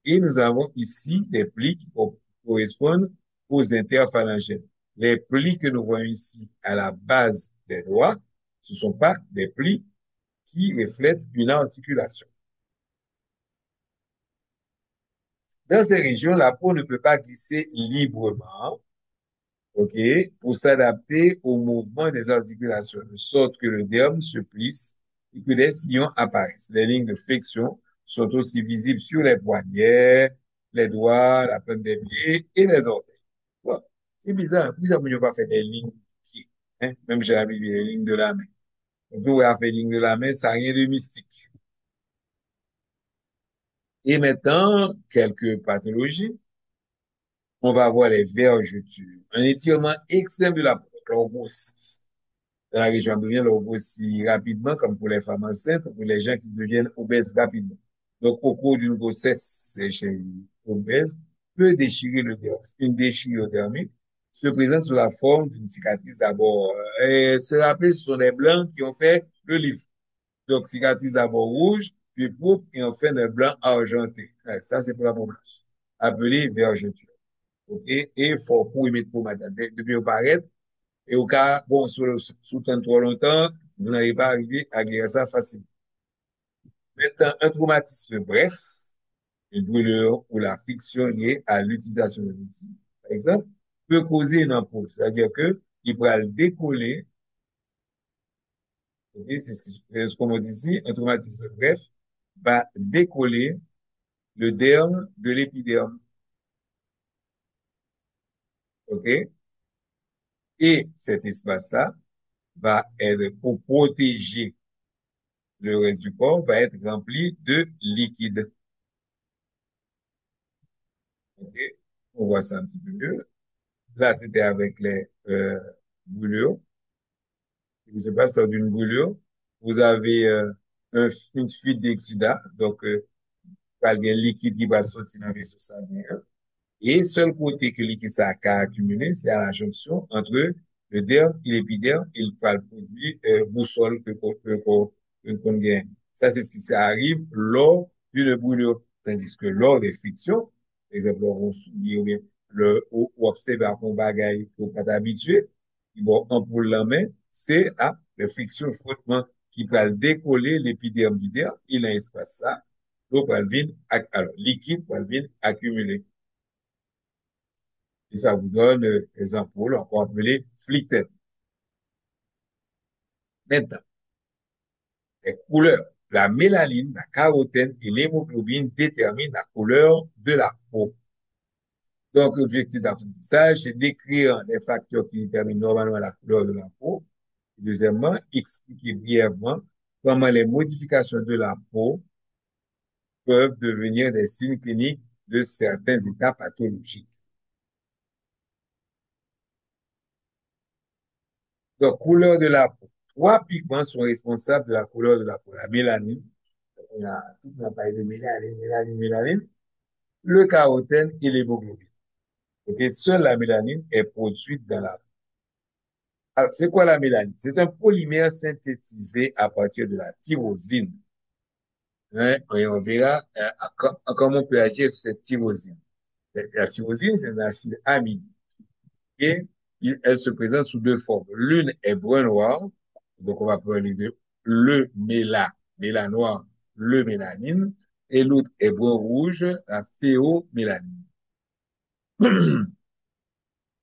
et nous avons ici des plis qui correspondent aux interphalangiennes. Les plis que nous voyons ici à la base des doigts, ce ne sont pas des plis qui reflètent une articulation. Dans ces régions, la peau ne peut pas glisser librement, ok, pour s'adapter au mouvement des articulations, de sorte que le derme se plisse et que des sillons apparaissent. Les lignes de flexion sont aussi visibles sur les poignets, les doigts, la pointe des pieds et les orteils. Bon, c'est bizarre. Pourquoi ça ne pas faire des lignes de pied? Hein? Même j'ai mis les lignes de la main. On peut faire des lignes de la main, ça n'a rien de mystique. Et maintenant, quelques pathologies. On va voir les vergetures. Un étirement extrême de la peau. L'orgossie. Dans la région abdominale, l'orgossie rapidement, comme pour les femmes enceintes, pour les gens qui deviennent obèses rapidement. Donc, au cours d'une grossesse chez obèse, peut déchirer le derme. Une déchirure dermique se présente sous la forme d'une cicatrice d'abord. Se rappeler, ce sont les blancs qui ont fait le livre. Donc, cicatrice d'abord rouge, puis pourpre, et enfin un blanc argenté. Ouais, ça, c'est pour la peau blanche. Appelé vergeture. OK? Et il faut pour y mettre pour madame. Depuis au paraître, et au cas, bon, sous temps trop longtemps, vous n'allez pas arriver à guérir ça facilement. Maintenant, un traumatisme bref, une brûlure ou la friction liée à l'utilisation de l'outil, par exemple, peut causer une ampoule. C'est-à-dire que, il pourra le décoller, ok, c'est ce qu'on dit ici, un traumatisme bref va décoller le derme de l'épiderme, ok? Et cet espace-là va être pour protéger le reste du corps, va être rempli de liquide. Ok? On voit ça un petit peu mieux. Là, c'était avec les brûlures. Je sais pas, c'est d'une brûlure. Vous avez une fuite d'exudat, donc pas de liquide qui va sortir dans le vaisseau sanguin. Et seul côté que le liquide ça a accumulé, c'est à la jonction entre le derme et l'épiderme, il va produire boussole que qu'on gagne. Ça, c'est ce qui arrive lors d'une brûlure. Tandis que lors des frictions, par exemple, on souligne ou bien ou observe un bagage qu'on pas habitué, bon, ampoule la main, c'est les frictions, frottement qui va décoller l'épiderme du derme, il a un espace ça, l'eau va venir, alors, liquide va venir accumuler. Et ça vous donne des ampoules, encore appelées flictènes. Maintenant, les couleurs. La mélanine, la carotène et l'hémoglobine déterminent la couleur de la peau. Donc, l'objectif d'apprentissage, c'est d'écrire les facteurs qui déterminent normalement la couleur de la peau. Deuxièmement, expliquer brièvement comment les modifications de la peau peuvent devenir des signes cliniques de certains états pathologiques. Donc, couleur de la peau. Trois pigments sont responsables de la couleur de la peau. La mélanine, on a tout un paille de mélanine, le carotène et l'hémoglobine. Ok, seule la mélanine est produite dans la peau. Alors, c'est quoi la mélanine? C'est un polymère synthétisé à partir de la tyrosine. Hein, et on verra comment on peut agir sur cette tyrosine. La tyrosine, c'est un acide amine. Et elle se présente sous deux formes. L'une est brun-noir, donc on va parler de le mélanoir, le mélanine, et l'autre est brun-rouge, la phéomélanine.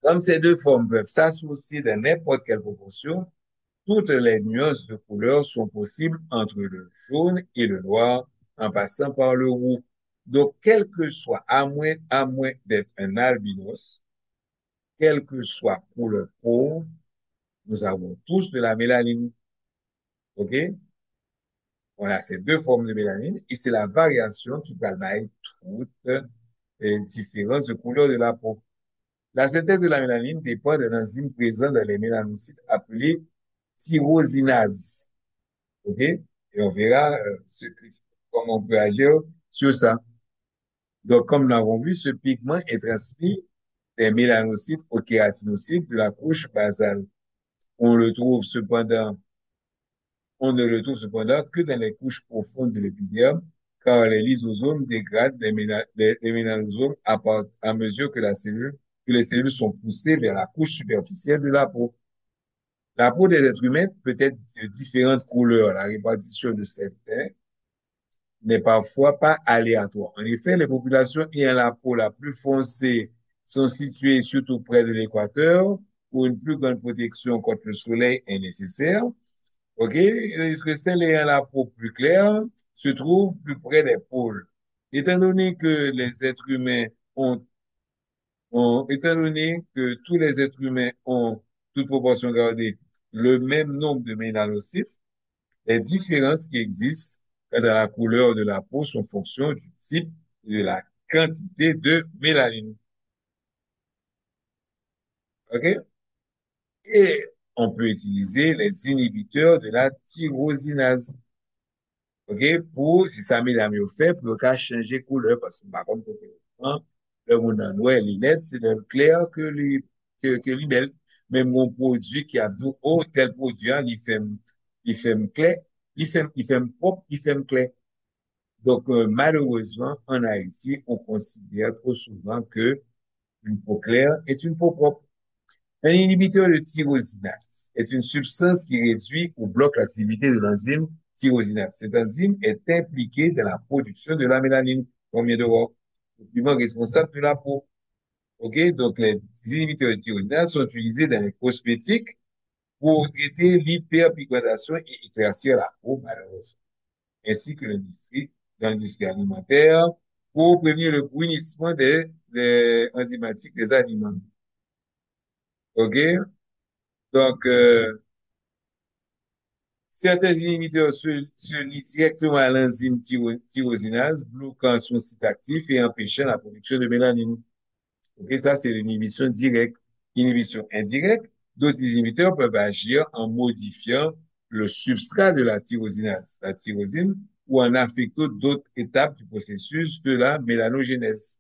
Comme ces deux formes peuvent s'associer dans n'importe quelle proportion, toutes les nuances de couleur sont possibles entre le jaune et le noir, en passant par le roux. Donc, quel que soit, à moins d'être un albinos, quelle que soit couleur peau, nous avons tous de la mélanine. OK? On a ces deux formes de mélanine et c'est la variation qui permet toutes les différences de couleur de la peau. La synthèse de la mélanine dépend d'un enzyme présent dans les mélanocytes appelé tyrosinase. OK? Et on verra comment on peut agir sur ça. Donc, comme nous l'avons vu, ce pigment est transmis des mélanocytes aux kératinocytes de la couche basale. On le trouve cependant On ne le trouve cependant que dans les couches profondes de l'épiderme, car les lysosomes dégradent les mélanosomes à mesure que les cellules sont poussées vers la couche superficielle de la peau. La peau des êtres humains peut être de différentes couleurs. La répartition de certains n'est parfois pas aléatoire. En effet, les populations ayant la peau la plus foncée sont situées surtout près de l'équateur, où une plus grande protection contre le soleil est nécessaire. OK? Est-ce que celles ayant la peau plus claire se trouvent plus près des pôles? Étant donné que les êtres humains étant donné que tous les êtres humains ont, toute proportion gardée, le même nombre de mélanocytes, les différences qui existent quant à la couleur de la peau sont fonction du type et de la quantité de mélanine. OK? Et on peut utiliser les inhibiteurs de la tyrosinase. OK, pour, si ça met mieux fait, pour qu'à changer couleur, parce que par contre, le monde en noir, il est, c'est le clair que les belle. Même mon produit qui a dit, oh, tel produit, hein, il fait clair, il fait propre, il fait clair. Donc, malheureusement, en Haïti, on considère trop souvent que une peau claire est une peau propre. Un inhibiteur de tyrosinase est une substance qui réduit ou bloque l'activité de l'enzyme tyrosinase. Cette enzyme est impliquée dans la production de la mélanine, comme vient de voir, le pigment responsable de la peau. OK? Donc, les inhibiteurs de tyrosinase sont utilisés dans les cosmétiques pour traiter l'hyperpigmentation et éclaircir la peau, malheureusement, ainsi que dans l'industrie alimentaire, pour prévenir le brunissement des enzymatiques des aliments. OK? Donc, certains inhibiteurs se lient directement à l'enzyme tyrosinase, bloquant son site actif et empêchant la production de mélanine. Ok, ça, c'est l'inhibition directe. Inhibition indirecte, d'autres inhibiteurs peuvent agir en modifiant le substrat de la tyrosinase, la tyrosine, ou en affectant d'autres étapes du processus de la mélanogénèse.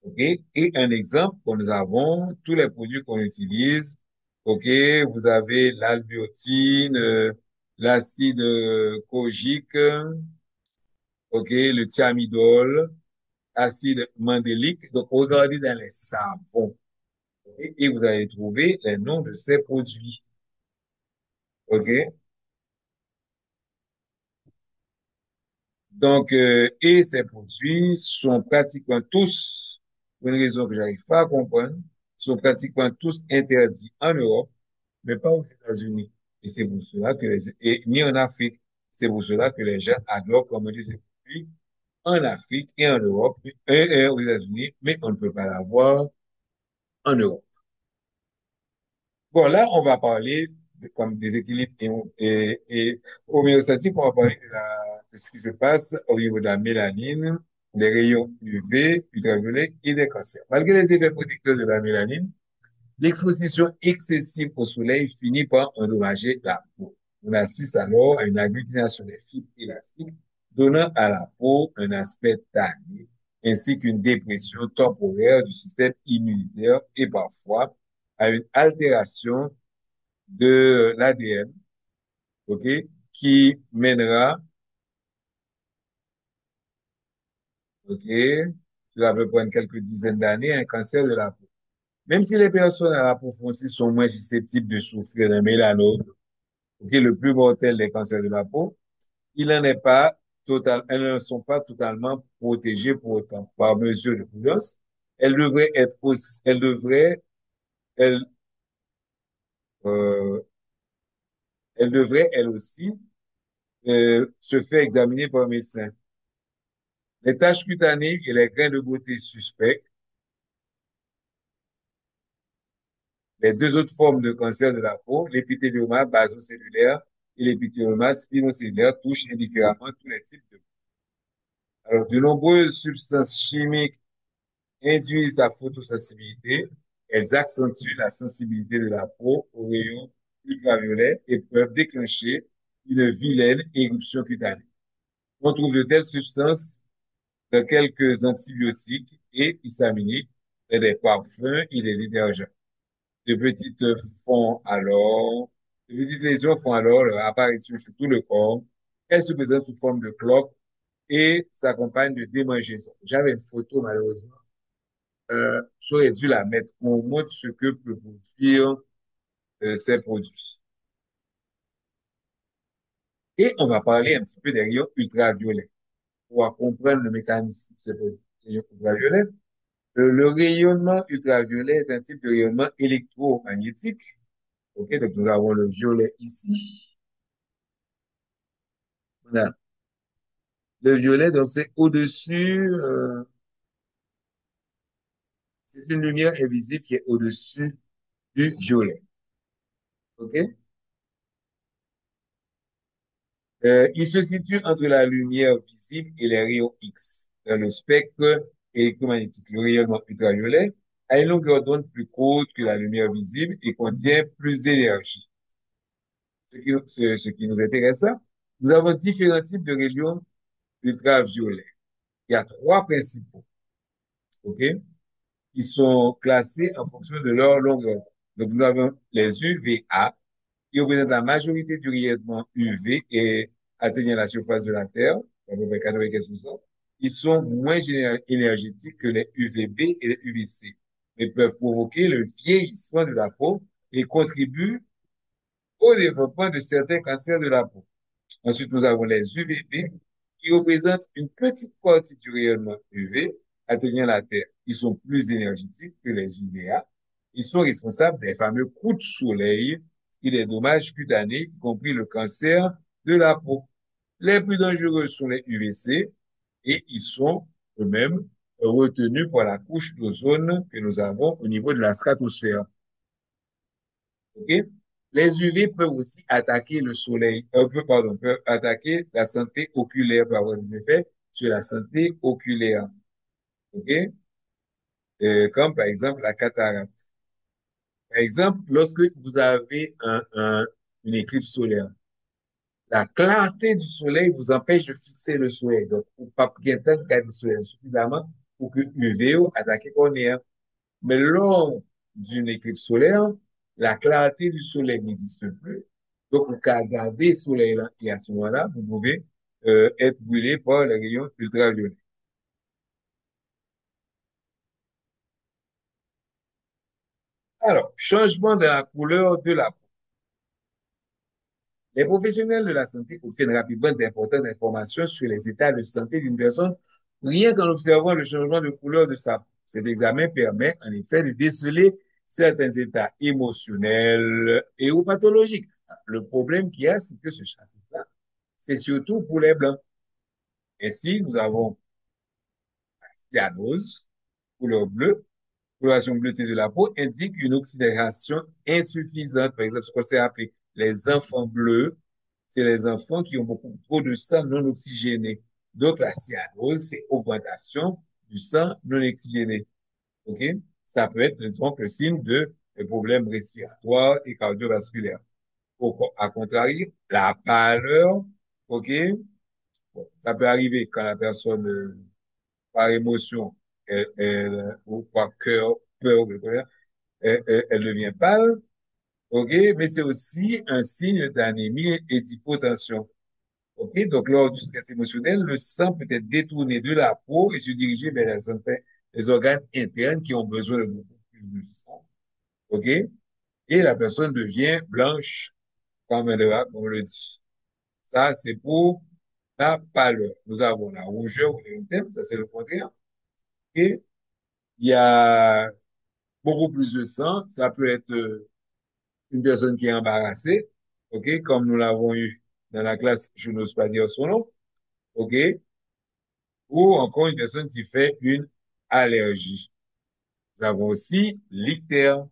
OK? Et un exemple que nous avons, tous les produits qu'on utilise, OK? Vous avez l'albiotine, l'acide kojique, ok, le thiamidol, acide mandélique. Donc, regardez dans les savons, ok, et vous allez trouver les noms de ces produits, ok. Donc, et ces produits sont pratiquement tous, pour une raison que j'arrive pas à comprendre, sont pratiquement tous interdits en Europe, mais pas aux États-Unis. Et c'est pour cela que et ni en Afrique. C'est pour cela que les gens adorent commander ces produits en Afrique et en Europe, et aux États-Unis, mais on ne peut pas l'avoir en Europe. Bon, là, on va parler comme des équilibres et homéostatiques, on va parler de ce qui se passe au niveau de la mélanine, des rayons UV, ultraviolets et des cancers. Malgré les effets protecteurs de la mélanine, l'exposition excessive au soleil finit par endommager la peau. On assiste alors à une agglutination des fibres élastiques, donnant à la peau un aspect tanné, ainsi qu'une dépression temporaire du système immunitaire et parfois à une altération de l'ADN, ok, qui mènera, ok, cela peut prendre quelques dizaines d'années, à un cancer de la peau. Même si les personnes à la peau foncée sont moins susceptibles de souffrir d'un mélanome, ok, le plus mortel des cancers de la peau, il n'en est pas total, elles ne sont pas totalement protégées pour autant. Par mesure de prudence, elles devraient être aussi, elles, euh, elles devraient, elles aussi, se faire examiner par un médecin. Les taches cutanées et les grains de beauté suspects, les deux autres formes de cancer de la peau, l'épithélioma basocellulaire et l'épithélioma spinocellulaire, touchent indifféremment tous les types de peau. Alors, de nombreuses substances chimiques induisent la photosensibilité, elles accentuent la sensibilité de la peau aux rayons ultraviolets et peuvent déclencher une vilaine éruption cutanée. On trouve de telles substances dans quelques antibiotiques et histaminiques, dans des parfums et des détergents. De petites font alors, de petites lésions font alors leur apparition sur tout le corps. Elles se présentent sous forme de cloques et s'accompagnent de démangeaisons. J'avais une photo, malheureusement. J'aurais dû la mettre. On montre ce que peut produire ces produits. Et on va parler un petit peu des rayons ultraviolets pour comprendre le mécanisme de ces rayons ultraviolets. Le rayonnement ultraviolet est un type de rayonnement électromagnétique. Ok, donc nous avons le violet ici. Voilà. Le violet, donc c'est au-dessus, c'est une lumière invisible qui est au-dessus du violet. Ok? Il se situe entre la lumière visible et les rayons X dans le spectre électromagnétique. Le rayonnement ultraviolet a une longueur d'onde plus courte que la lumière visible et contient plus d'énergie. Ce qui nous intéresse, nous avons différents types de rayons ultraviolets. Il y a trois principaux, ok, qui sont classés en fonction de leur longueur. Donc, nous avons les UVA, qui représentent la majorité du rayonnement UV et atteignant la surface de la Terre, à peu près 95%. Ils sont moins énergétiques que les UVB et les UVC, mais peuvent provoquer le vieillissement de la peau et contribuent au développement de certains cancers de la peau. Ensuite, nous avons les UVB qui représentent une petite partie du rayonnement UV atteignant la Terre. Ils sont plus énergétiques que les UVA. Ils sont responsables des fameux coups de soleil et des dommages cutanés, y compris le cancer de la peau. Les plus dangereux sont les UVC et ils sont eux-mêmes retenus par la couche d'ozone que nous avons au niveau de la stratosphère. Ok? Les UV peuvent aussi attaquer le soleil, peuvent attaquer la santé oculaire, peuvent avoir des effets sur la santé oculaire. Ok? Comme par exemple la cataracte. Par exemple, lorsque vous avez une éclipse solaire, la clarté du soleil vous empêche de fixer le soleil. Donc, vous pas bien temps de garder le soleil suffisamment pour que l'UV attaque cornéa. Mais lors d'une éclipse solaire, la clarté du soleil n'existe plus Donc, vous pouvez garder le soleil là, et à ce moment-là, vous pouvez être brûlé par les rayons ultraviolets. Alors, changement de la couleur de la peau. Les professionnels de la santé obtiennent rapidement d'importantes informations sur les états de santé d'une personne, rien qu'en observant le changement de couleur de sa peau. Cet examen permet en effet de déceler certains états émotionnels et ou pathologiques. Le problème qu'il y a, c'est que ce chapitre-là, c'est surtout pour les blancs. Ainsi, nous avons cyanose, couleur bleue, coloration bleutée de la peau, indique une oxydation insuffisante. Par exemple, ce qu'on s'est appelé les enfants bleus, c'est les enfants qui ont beaucoup trop de sang non oxygéné. Donc, la cyanose, c'est augmentation du sang non oxygéné. OK? Ça peut être, donc, le signe de problèmes respiratoires et cardiovasculaires. À contrario, la pâleur, OK? Bon, ça peut arriver quand la personne, par émotion, ou par cœur, peur, elle devient pâle, OK? Mais c'est aussi un signe d'anémie et d'hypotension. OK? Donc, lors du stress émotionnel, le sang peut être détourné de la peau et se diriger vers les organes internes qui ont besoin de beaucoup plus de sang. OK? Et la personne devient blanche, comme on le dit. Ça, c'est pour la pâleur. Nous avons la rougeur ou l'érythème, ça c'est le contraire. Et il y a beaucoup plus de sang. Ça peut être une personne qui est embarrassée, OK, comme nous l'avons eu dans la classe, je n'ose pas dire son nom, OK, ou encore une personne qui fait une allergie. Nous avons aussi l'ictère,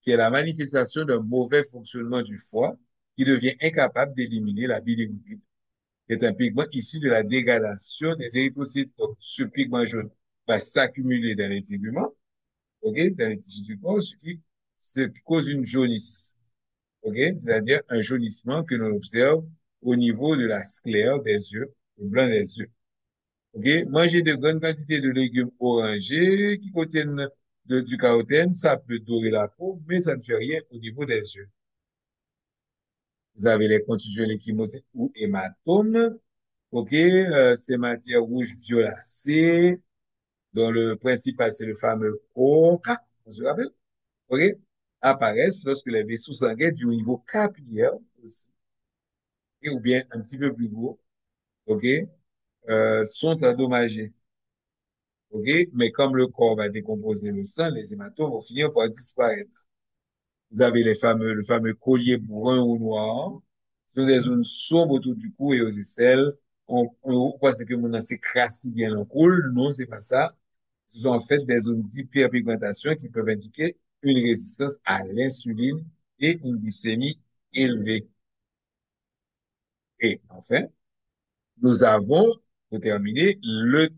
qui est la manifestation d'un mauvais fonctionnement du foie, qui devient incapable d'éliminer la bilirubine, qui est un pigment issu de la dégradation des érythrocytes. Donc, ce pigment jaune va s'accumuler dans les téguments, OK, dans les tissus du corps, ce qui cause une jaunisse. OK? C'est-à-dire un jaunissement que l'on observe au niveau de la sclère des yeux, le blanc des yeux. OK? Manger de grandes quantités de légumes orangés qui contiennent du carotène, ça peut dorer la peau, mais ça ne fait rien au niveau des yeux. Vous avez les contusions échymoses ou hématomes. OK? Ces matières rouges violacées, dont le principal, c'est le fameux OCA, on se rappelle? OK? Apparaissent lorsque les vaisseaux sanguins du niveau capillaire aussi, et ou bien un petit peu plus gros, OK, sont endommagés. OK, mais comme le corps va décomposer le sang, les hématomes vont finir par disparaître. Vous avez le fameux collier brun ou noir. Ce sont des zones sombres autour du cou et aux aisselles. On pense que mon c'est crassé bien en coule. Non, c'est pas ça. Ce sont en fait des zones d'hyperpigmentation qui peuvent indiquer une résistance à l'insuline et une glycémie élevée. Et enfin, nous avons, pour terminer, le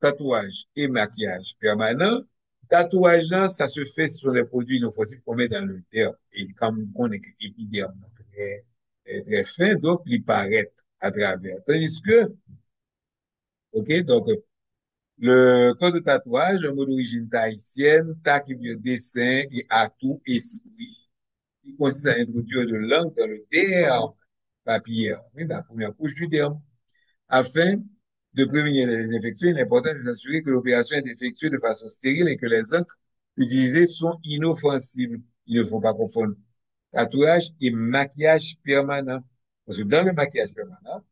tatouage et maquillage permanent. Tatouage, là, ça se fait sur les produits inoffensifs qu'on met dans le derme. Et comme on est épiderme très, très fin, donc il paraît à travers. Tandis que, OK, donc, le code de tatouage, un mot d'origine tahitienne, ta qui veut dire dessin et atout, esprit, qui consiste à introduire de l'encre dans le derme papillaire, oui, la première couche du derme. Afin de prévenir les infections, il est important de s'assurer que l'opération est effectuée de façon stérile et que les encres utilisées sont inoffensives. Il ne faut pas confondre tatouage et maquillage permanent. Parce que dans le maquillage permanent,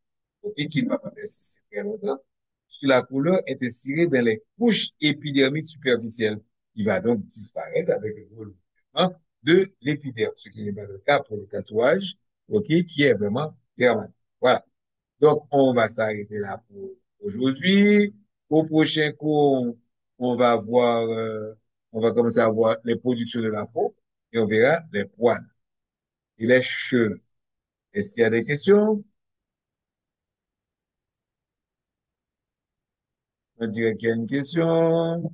ok, qui ne va pas persister très longtemps, puisque la couleur est insérée dans les couches épidermiques superficielles. Il va donc disparaître avec le renouvellement de l'épiderme, ce qui n'est pas le cas pour le tatouage, ok, qui est vraiment permanent. Voilà. Donc, on va s'arrêter là pour aujourd'hui. Au prochain cours, on va voir, on va commencer à voir les productions de la peau et on verra les poils et les cheveux. Est-ce qu'il y a des questions? On dirait qu'il y a une question.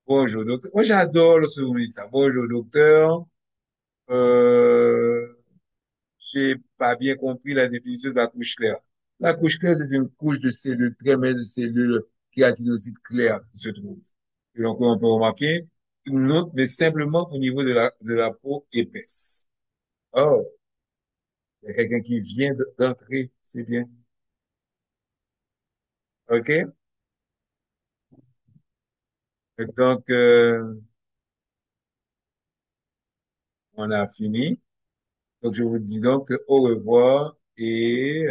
Bonjour, docteur. Moi, j'adore le souvenir de ça. Bonjour, docteur. Euh, j'ai pas bien compris la définition de la couche claire. La couche claire, c'est une couche de cellules, très mince de cellules kératinocytes claires qui se trouvent. Et donc, on peut remarquer, non, mais simplement au niveau de la peau épaisse. Oh, il y a quelqu'un qui vient d'entrer, c'est bien. OK? Donc, on a fini. Donc, je vous dis donc au revoir et